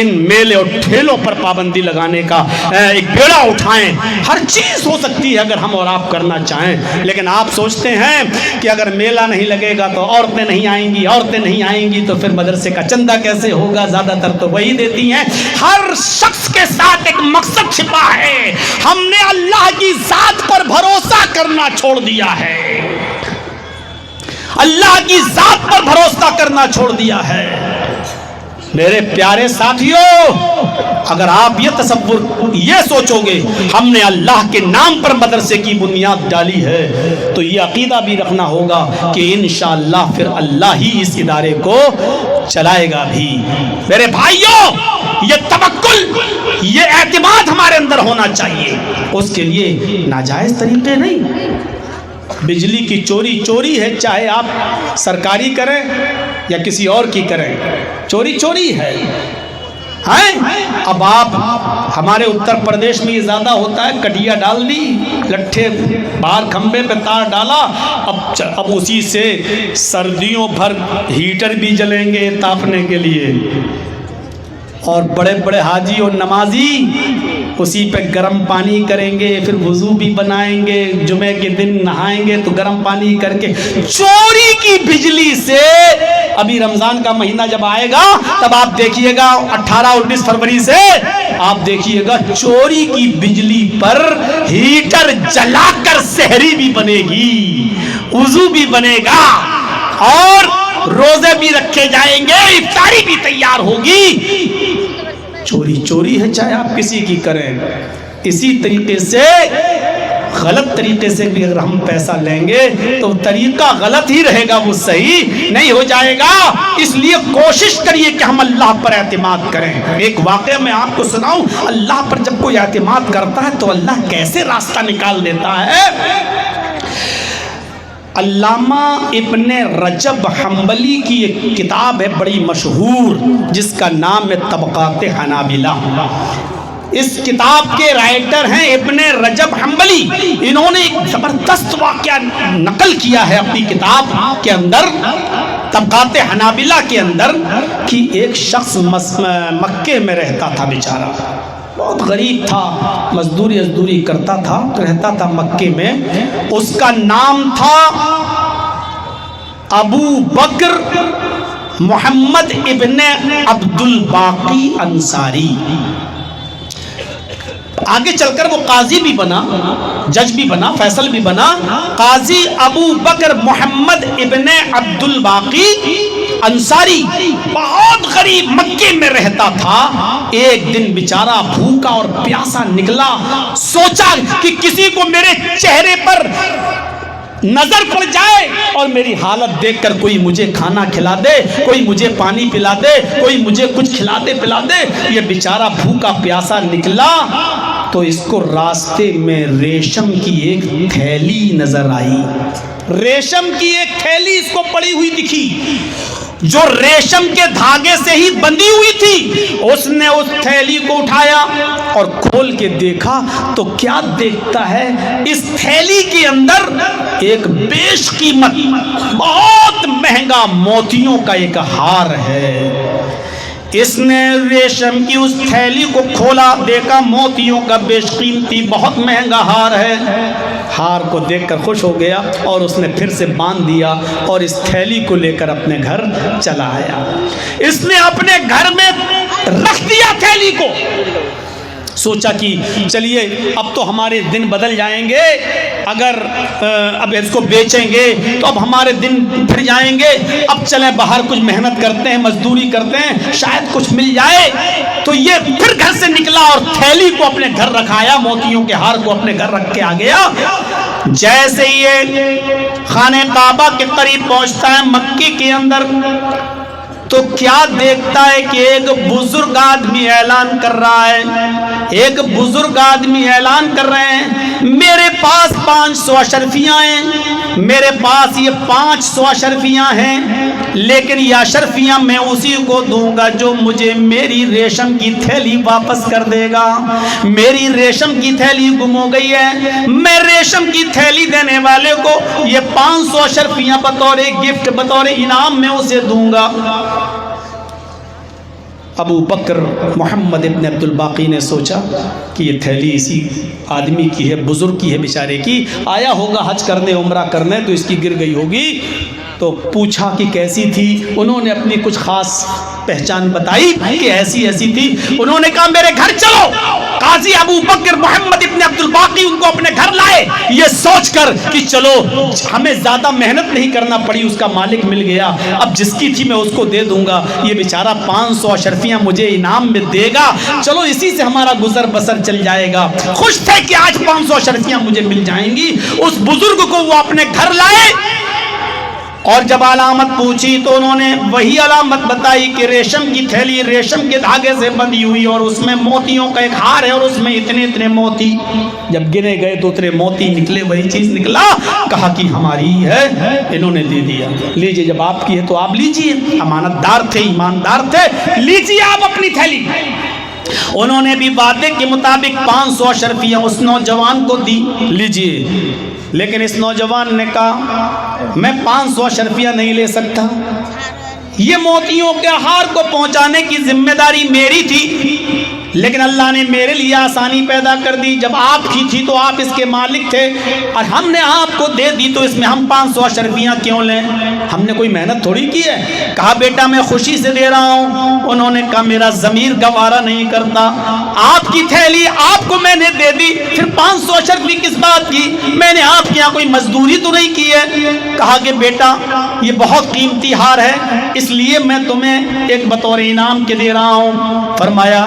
ان میلے اور ٹھیلوں پر پابندی لگانے کا ایک بیڑا اٹھائیں. ہر چیز ہو سکتی ہے اگر ہم اور آپ کرنا چاہیں, لیکن آپ سوچتے ہیں کہ اگر میلہ نہیں لگے گا تو عورتیں نہیں آئیں گی, عورتیں نہیں آئیں گی تو پھر مدرسے کا چندہ کیسے ہوگا؟ زیادہ تر تو وہی دیتی ہیں. ہر شخص کے ساتھ ایک مقصد چھپا ہے. ہم نے اللہ کی ذات پر بھروسہ کرنا چھوڑ دیا ہے, اللہ کی ذات پر بھروسہ کرنا چھوڑ دیا ہے. میرے پیارے ساتھیوں, اگر آپ یہ تصور یہ سوچو گے ہم نے اللہ کے نام پر مدرسے کی بنیاد ڈالی ہے, تو یہ عقیدہ بھی رکھنا ہوگا کہ انشاءاللہ پھر اللہ ہی اس ادارے کو چلائے گا بھی. میرے بھائیوں, یہ توکل, یہ اعتماد ہمارے اندر ہونا چاہیے. اس کے لیے ناجائز طریقے نہیں. بجلی کی چوری چوری ہے, چاہے آپ سرکاری کریں یا کسی اور کی کریں, چوری چوری ہے. اب آپ ہمارے اتر پردیش میں یہ زیادہ ہوتا ہے, کٹیا ڈال دی, لٹھے باہر کھمبے پہ تار ڈالا, اب اسی سے سردیوں بھر ہیٹر بھی جلیں گے تاپنے کے لیے, اور بڑے بڑے حاجی اور نمازی اسی پہ گرم پانی کریں گے, پھر وضو بھی بنائیں گے, جمعے کے دن نہائیں گے تو گرم پانی کر کے. چوری کی بجلی سے ابھی رمضان کا مہینہ جب آئے گا تب آپ دیکھیے گا 18-19 فروری سے آپ دیکھیے گا چوری کی بجلی پر ہیٹر جلا کر سحری بھی بنے گی, وضو بھی بنے گا, اور روزے بھی رکھے جائیں گے, افطاری بھی تیار ہوگی. چوری چوری ہے چاہے آپ کسی کی کریں. اسی طریقے سے غلط طریقے سے بھی اگر ہم پیسہ لیں گے تو طریقہ غلط ہی رہے گا, وہ صحیح نہیں ہو جائے گا. اس لیے کوشش کریے کہ ہم اللہ پر اعتماد کریں. ایک واقعہ میں آپ کو سناؤں, اللہ پر جب کوئی اعتماد کرتا ہے تو اللہ کیسے راستہ نکال دیتا ہے. علامہ ابن رجب حنبلی کی ایک کتاب ہے بڑی مشہور, جس کا نام ہے طبقات حنابلہ. اس کتاب کے رائٹر ہیں ابن رجب حنبلی. انہوں نے ایک زبردست واقعہ نقل کیا ہے اپنی کتاب کے اندر, طبقات حنابلہ کے اندر, کہ ایک شخص مکے میں رہتا تھا, بیچارہ بہت غریب تھا, مزدوری کرتا تھا, رہتا تھا مکے میں. اس کا نام تھا ابو بکر محمد ابن عبد الباقی انصاری. آگے چل کر وہ قاضی بھی بنا, جج بھی بنا, فیصل بھی بنا. قاضی ابو بکر محمد ابن عبد الباقی انصاری بہت غریب مکے میں رہتا تھا. ایک دن بیچارہ بھوکا اور پیاسا نکلا, سوچا کہ کسی کو میرے چہرے پر نظر پڑ جائے اور میری حالت دیکھ کر کوئی مجھے کھانا کھلا دے, کوئی مجھے پانی پلا دے, کوئی مجھے کچھ کھلا دے پلا دے. یہ بیچارہ بھوکا پیاسا نکلا تو اس کو راستے میں ریشم کی ایک تھیلی نظر آئی. ریشم کی ایک تھیلی اس کو پڑی ہوئی دکھی, جو ریشم کے دھاگے سے ہی بندھی ہوئی تھی. اس نے اس تھیلی کو اٹھایا اور کھول کے دیکھا تو کیا دیکھتا ہے, اس تھیلی کے اندر ایک بیش قیمت بہت مہنگا موتیوں کا ایک ہار ہے. اس نے ریشم کی اس تھیلی کو کھولا, دیکھا موتیوں کا بیش قیمتی بہت مہنگا ہار ہے. ہار کو دیکھ کر خوش ہو گیا اور اس نے پھر سے باندھ دیا اور اس تھیلی کو لے کر اپنے گھر چلا آیا. اس نے اپنے گھر میں رکھ دیا تھیلی کو. سوچا کہ چلیے اب تو ہمارے دن بدل جائیں گے, اگر اب اس کو بیچیں گے تو اب ہمارے دن پھر جائیں گے. اب چلیں باہر کچھ محنت کرتے ہیں, مزدوری کرتے ہیں, شاید کچھ مل جائے. تو یہ پھر گھر سے نکلا اور تھیلی کو اپنے گھر رکھایا, موتیوں کے ہار کو اپنے گھر رکھ کے آ گیا. جیسے یہ خانہ کعبہ کے قریب پہنچتا ہے مکے کے اندر, تو کیا دیکھتا ہے کہ ایک بزرگ آدمی اعلان کر رہا ہے، ایک بزرگ آدمی اعلان کر رہے ہیں میرے پاس 500 اشرفیاں ہیں، میرے پاس یہ 500 اشرفیاں ہیں، لیکن یہ اشرفیاں میں اسی کو دوں گا جو مجھے میری ریشم کی تھیلی واپس کر دے گا۔ میری ریشم کی تھیلی گم ہو گئی ہے، میں ریشم کی تھیلی دینے والے کو یہ 500 اشرفیاں بطور گفٹ، بطور انعام میں اسے دوں گا۔ ابو بکر محمد ابن عبد الباقی نے سوچا کہ یہ تھیلی اسی آدمی کی ہے، بزرگ کی ہے بیچارے کی، آیا ہوگا حج کرنے عمرہ کرنے تو اس کی گر گئی ہوگی۔ تو پوچھا کہ کیسی تھی، انہوں نے اپنی کچھ خاص پہچان بتائی کہ ایسی ایسی تھی۔ انہوں نے کہا میرے گھر چلو، قاضی ابو بکر محمد ابن عبد الباقی ان کو اپنے گھر لائے، یہ سوچ کر کہ چلو ہمیں زیادہ محنت نہیں کرنا پڑی، اس کا مالک مل گیا، اب جس کی تھی میں اس کو دے دوں گا، یہ بیچارہ 500 اشرفیاں مجھے انعام میں دے گا، چلو اسی سے ہمارا گزر بسر چل جائے گا۔ خوش تھے کہ آج 500 اشرفیاں مجھے مل جائیں گی۔ اس بزرگ کو وہ اپنے گھر لائے اور جب علامت پوچھی تو انہوں نے وہی علامت بتائی کہ ریشم کی تھیلی ریشم کے دھاگے سے بندھی ہوئی اور اس میں موتیوں کا ایک ہار ہے اور اس میں اتنے اتنے موتی، جب گنے گئے تو اتنے موتی نکلے، وہی چیز نکلا، کہا کہ ہماری ہے، انہوں نے دے دیا، لیجئے جب آپ کی ہے تو آپ لیجئے، امانت دار تھے، ایماندار تھے، لیجئے آپ اپنی تھیلی۔ انہوں نے بھی وعدے کے مطابق 500 اشرفیاں اس نوجوان کو دی، لیجئے، لیکن اس نوجوان نے کہا میں 500 اشرفیاں نہیں لے سکتا، یہ موتیوں کے ہار کو پہنچانے کی ذمہ داری میری تھی، لیکن اللہ نے میرے لیے آسانی پیدا کر دی، جب آپ کی تھی تو آپ اس کے مالک تھے اور ہم نے آپ کو دے دی تو اس میں ہم 500 اشرفیاں کیوں لیں، ہم نے کوئی محنت تھوڑی کی ہے۔ کہا بیٹا میں خوشی سے دے رہا ہوں۔ انہوں نے کہا میرا ضمیر گوارا نہیں کرتا، آپ کی تھیلی آپ کو میں نے دے دی، پھر 500 اشرفی کس بات کی، میں نے آپ کے یہاں کوئی مزدوری تو نہیں کی ہے۔ کہا کہ بیٹا یہ بہت قیمتی ہار ہے، اس لیے میں تمہیں ایک بطور انعام کے دے رہا ہوں۔ فرمایا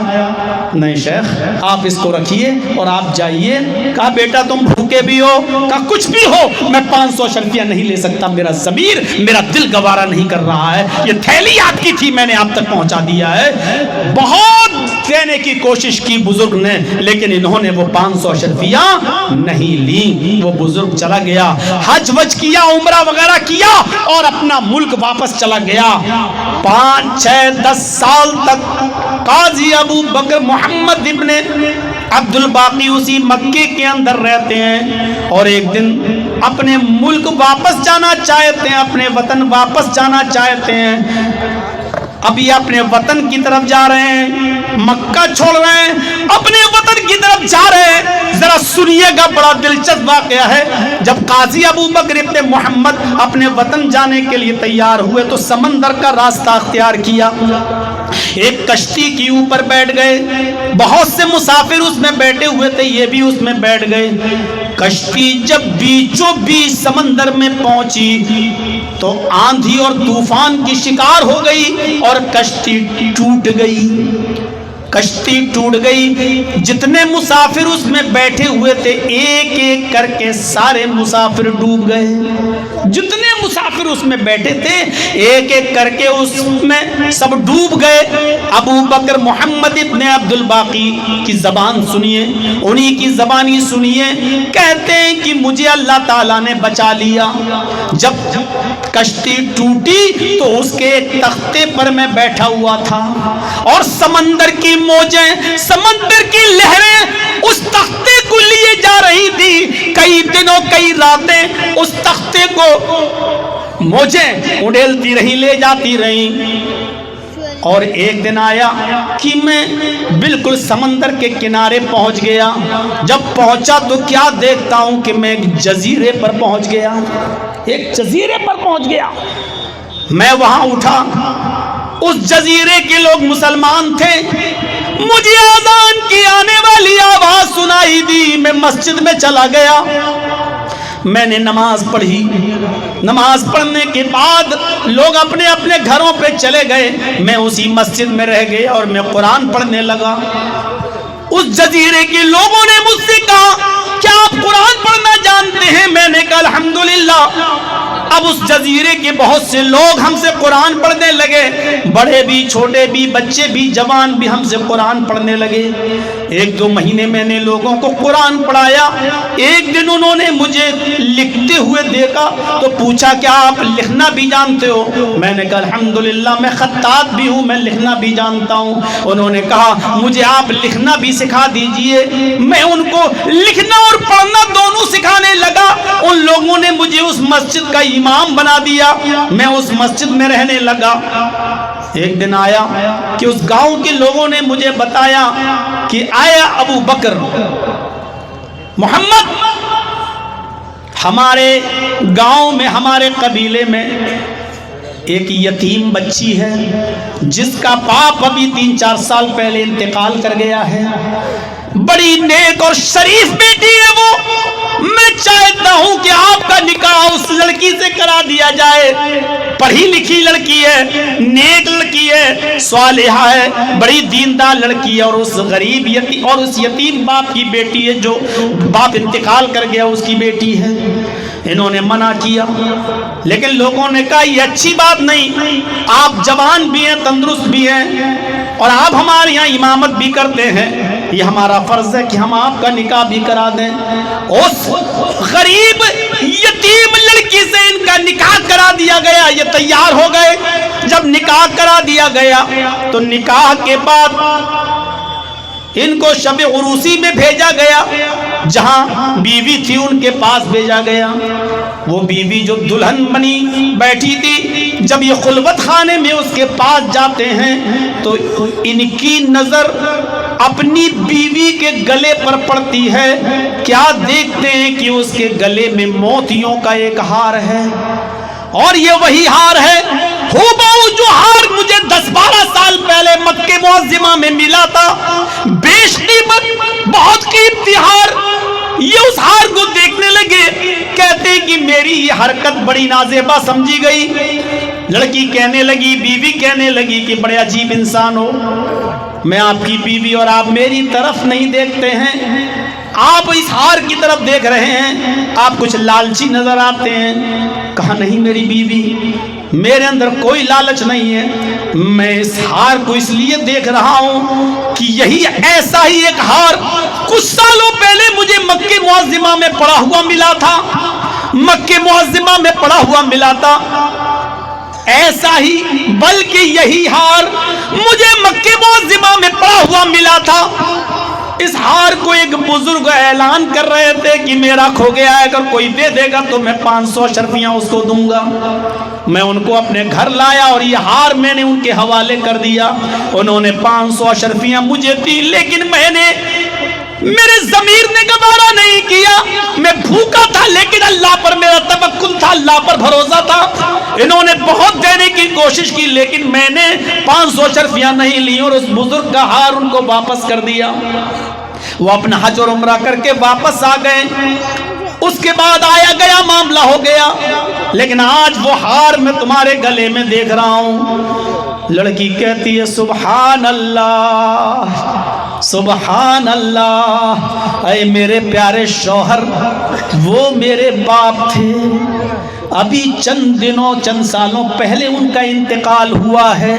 نہیں شیخ آپ اس کو رکھیے اور آپ جائیے۔ کہا بیٹا تم بھوکے بھی ہو، کہا کچھ بھی ہو، میں 500 اشرفیاں نہیں لے سکتا، میرا ضمیر میرا دل گوارا نہیں کر رہا ہے، یہ تھیلی آپ کی تھی میں نے آپ تک پہنچا دیا ہے۔ بہت دینے کی کوشش کی بزرگ نے، لیکن انہوں نے وہ 500 اشرفیاں نہیں لی۔ وہ بزرگ چلا گیا، حج وج کیا، عمرہ وغیرہ کیا اور اپنا ملک واپس چلا گیا۔ 5 6 10 سال تک قاضی ابو بکر محمد ابن عبد الباقی اسی مکے کے اندر رہتے ہیں اور ایک دن اپنے ملک واپس جانا چاہتے ہیں، اپنے وطن واپس جانا چاہتے ہیں۔ اب یہ اپنے وطن کی طرف جا رہے ہیں، مکہ چھوڑ رہے ہیں، اپنے وطن کی طرف جا رہے ہیں۔ ذرا سنیے گا، بڑا دلچسپ واقعہ ہے۔ جب قاضی ابو بکر ابن محمد اپنے وطن جانے کے لیے تیار ہوئے تو سمندر کا راستہ اختیار کیا، ایک کشتی کے اوپر بیٹھ گئے، بہت سے مسافر اس میں بیٹھے ہوئے تھے، یہ بھی اس میں بیٹھ گئے۔ کشتی جب بیچوں بیچ سمندر میں پہنچی تو آندھی اور طوفان کی شکار ہو گئی اور کشتی ٹوٹ گئی۔ کشتی ٹوٹ گئی، جتنے مسافر اس میں بیٹھے ہوئے تھے ایک ایک کر کے سارے مسافر ڈوب گئے۔ جتنے مسافر اس میں بیٹھے تھے ایک ایک کر کے اس میں سب ڈوب گئے۔ ابو بکر محمد ابن عبد الباقی کی زبان سنیے، انہی کی زبانی سنیے، کہتے ہیں کہ مجھے اللہ تعالیٰ نے بچا لیا۔ جب کشتی ٹوٹی تو اس کے ایک تختے پر میں بیٹھا ہوا تھا اور سمندر کی موجیں، سمندر کی لہریں اس تختے کو لیے جا رہی تھی۔ کئی دنوں کئی راتیں اس تختے کو موجیں اڑیلتی رہی، لے جاتی رہی، اور ایک دن آیا کہ میں بالکل سمندر کے کنارے پہنچ گیا۔ جب پہنچا تو کیا دیکھتا ہوں کہ میں ایک جزیرے پر پہنچ گیا، ایک جزیرے پر پہنچ گیا۔ میں وہاں اٹھا، اس جزیرے کے لوگ مسلمان تھے، مجھے اذان کی آنے والی آواز سنائی دی، میں مسجد میں چلا گیا، میں نے نماز پڑھی۔ نماز پڑھنے کے بعد لوگ اپنے اپنے گھروں پہ چلے گئے، میں اسی مسجد میں رہ گیا اور میں قرآن پڑھنے لگا۔ اس جزیرے کے لوگوں نے مجھ سے کہا کیا آپ قرآن پڑھنا جانتے ہیں؟ میں نے کہا الحمدللہ۔ اب اس جزیرے کے بہت سے لوگ ہم سے قرآن پڑھنے لگے، بڑے بھی چھوٹے بھی، بچے بھی جوان بھی ہم سے قرآن پڑھنے لگے۔ ایک دو مہینے میں نے لوگوں کو قرآن پڑھایا۔ ایک دن انہوں نے مجھے لکھتے ہوئے دیکھا تو پوچھا کیا آپ لکھنا بھی جانتے ہو؟ میں نے کہا الحمدللہ میں خطاط بھی ہوں، میں لکھنا بھی جانتا ہوں۔ انہوں نے کہا مجھے آپ لکھنا بھی سکھا دیجئے۔ میں ان کو لکھنا اور پڑھنا دونوں سکھانے لگا۔ ان لوگوں نے مجھے اس مسجد کا امام بنا دیا، میں اس مسجد میں رہنے لگا۔ ایک دن آیا کہ اس گاؤں کے لوگوں نے مجھے بتایا کہ آیا ابو بکر محمد، ہمارے گاؤں میں، ہمارے قبیلے میں ایک یتیم بچی ہے جس کا باپ ابھی 3-4 سال پہلے انتقال کر گیا ہے، بڑی نیک اور شریف بیٹی ہے وہ۔ میں چاہتا ہوں کہ آپ کا نکاح اس لڑکی سے کرا دیا جائے، پڑھی لکھی لڑکی ہے، نیک لڑکی ہے، صالحہ ہے، بڑی دیندار لڑکی ہے، اور اس غریب یتیم اور اس یتیم باپ کی بیٹی ہے جو باپ انتقال کر گیا اس کی بیٹی ہے۔ انہوں نے منع کیا، لیکن لوگوں نے کہا یہ اچھی بات نہیں، آپ جوان بھی ہیں، تندرست بھی ہیں، اور آپ ہمارے یہاں امامت بھی کرتے ہیں، یہ ہمارا فرض ہے کہ ہم آپ کا نکاح بھی کرا دیں۔ اس غریب یتیم لڑکی سے ان کا نکاح کرا دیا گیا۔ یہ تیار ہو گئے۔ جب نکاح کرا دیا گیا تو نکاح کے بعد ان کو شب عروسی میں بھیجا گیا، جہاں بیوی تھی ان کے پاس بھیجا گیا۔ وہ بیوی جو دلہن بنی بیٹھی تھی، جب یہ خلوت خانے میں اس کے پاس جاتے ہیں تو ان کی نظر اپنی بیوی کے گلے پر پڑتی ہے۔ کیا دیکھتے ہیں کہ اس کے گلے میں موتیوں کا ایک ہار ہے، اور یہ وہی ہار ہے ہو جو ہار مجھے 10-12 سال پہلے مکہ معظمہ میں ملا تھا، بیش قیمت، بہت قیمتی ہار۔ یہ اس ہار کو دیکھنے لگے، کہتے کہ میری یہ حرکت بڑی نازیبا سمجھی گئی۔ لڑکی کہنے لگی، بیوی کہنے لگی کہ بڑے عجیب انسان ہو، میں آپ کی بیوی اور آپ میری طرف نہیں دیکھتے ہیں، آپ اس ہار کی طرف دیکھ رہے ہیں، آپ کچھ لالچی نظر آتے ہیں۔ کہا نہیں میری بیوی، میرے اندر کوئی لالچ نہیں ہے، میں اس ہار کو اس لیے دیکھ رہا ہوں کہ یہی ایسا ہی ایک ہار کچھ سالوں پہلے مجھے مکہ معظمہ میں پڑا ہوا ملا تھا، مکہ معظمہ میں پڑا ہوا ملا تھا، ایسا ہی بلکہ یہی ہار مجھے مکہ معظمہ میں پڑا ہوا ملا تھا۔ اس ہار کو ایک بزرگ اعلان کر رہے تھے کہ میرا کھو گیا ہے، اگر کوئی دے دے گا تو میں 500 اشرفیاں اس کو دوں گا۔ میں ان کو اپنے گھر لایا اور یہ ہار میں نے ان کے حوالے کر دیا۔ انہوں نے 500 اشرفیاں مجھے دی، لیکن میرے ضمیر نے گوارا نہیں کیا۔ میں بھوکا تھا لیکن اللہ پر میرا توکل تھا، اللہ پر بھروسہ تھا۔ انہوں نے بہت دینے کی کوشش کی لیکن میں نے 500 اشرفیاں نہیں لی اور اس بزرگ کا ہار ان کو واپس کر دیا۔ وہ اپنا حج اور عمرہ کر کے واپس آ گئے۔ اس کے بعد آیا گیا معاملہ ہو گیا، لیکن آج وہ ہار میں تمہارے گلے میں دیکھ رہا ہوں۔ لڑکی کہتی ہے سبحان اللہ، سبحان اللہ، اے میرے پیارے شوہر، وہ میرے باپ تھے، ابھی چند دنوں چند سالوں پہلے ان کا انتقال ہوا ہے۔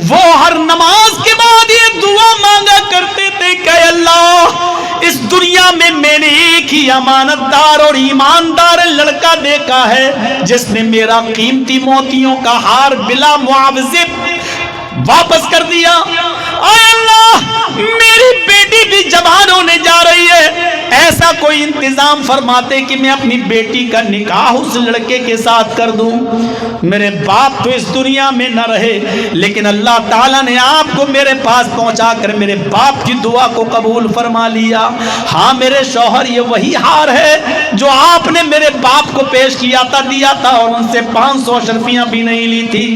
وہ ہر نماز کے بعد یہ دعا مانگا کرتے تھے کہ اللہ اس دنیا میں نے ایک ہی امانت دار اور ایماندار لڑکا دیکھا ہے جس نے میرا قیمتی موتیوں کا ہار بلا معاوضے واپس کر دیا۔ اے اللہ میری بیٹی بھی جوان ہونے جا رہی ہے، ایسا کوئی انتظام فرماتے کہ میں اپنی بیٹی کا نکاح اس لڑکے کے ساتھ کر دوں۔ میرے باپ تو اس دنیا میں نہ رہے لیکن اللہ تعالیٰ نے آپ کو میرے پاس پہنچا کر میرے باپ کی دعا کو قبول فرما لیا۔ ہاں میرے شوہر، یہ وہی ہار ہے جو آپ نے میرے باپ کو پیش کیا تھا، دیا تھا، اور ان سے 500 اشرفیاں بھی نہیں لی تھی۔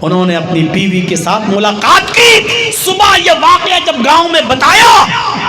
انہوں نے اپنی بیوی کے ساتھ ملاقات کی۔ صبح یہ واقعہ جب گاؤں میں بتایا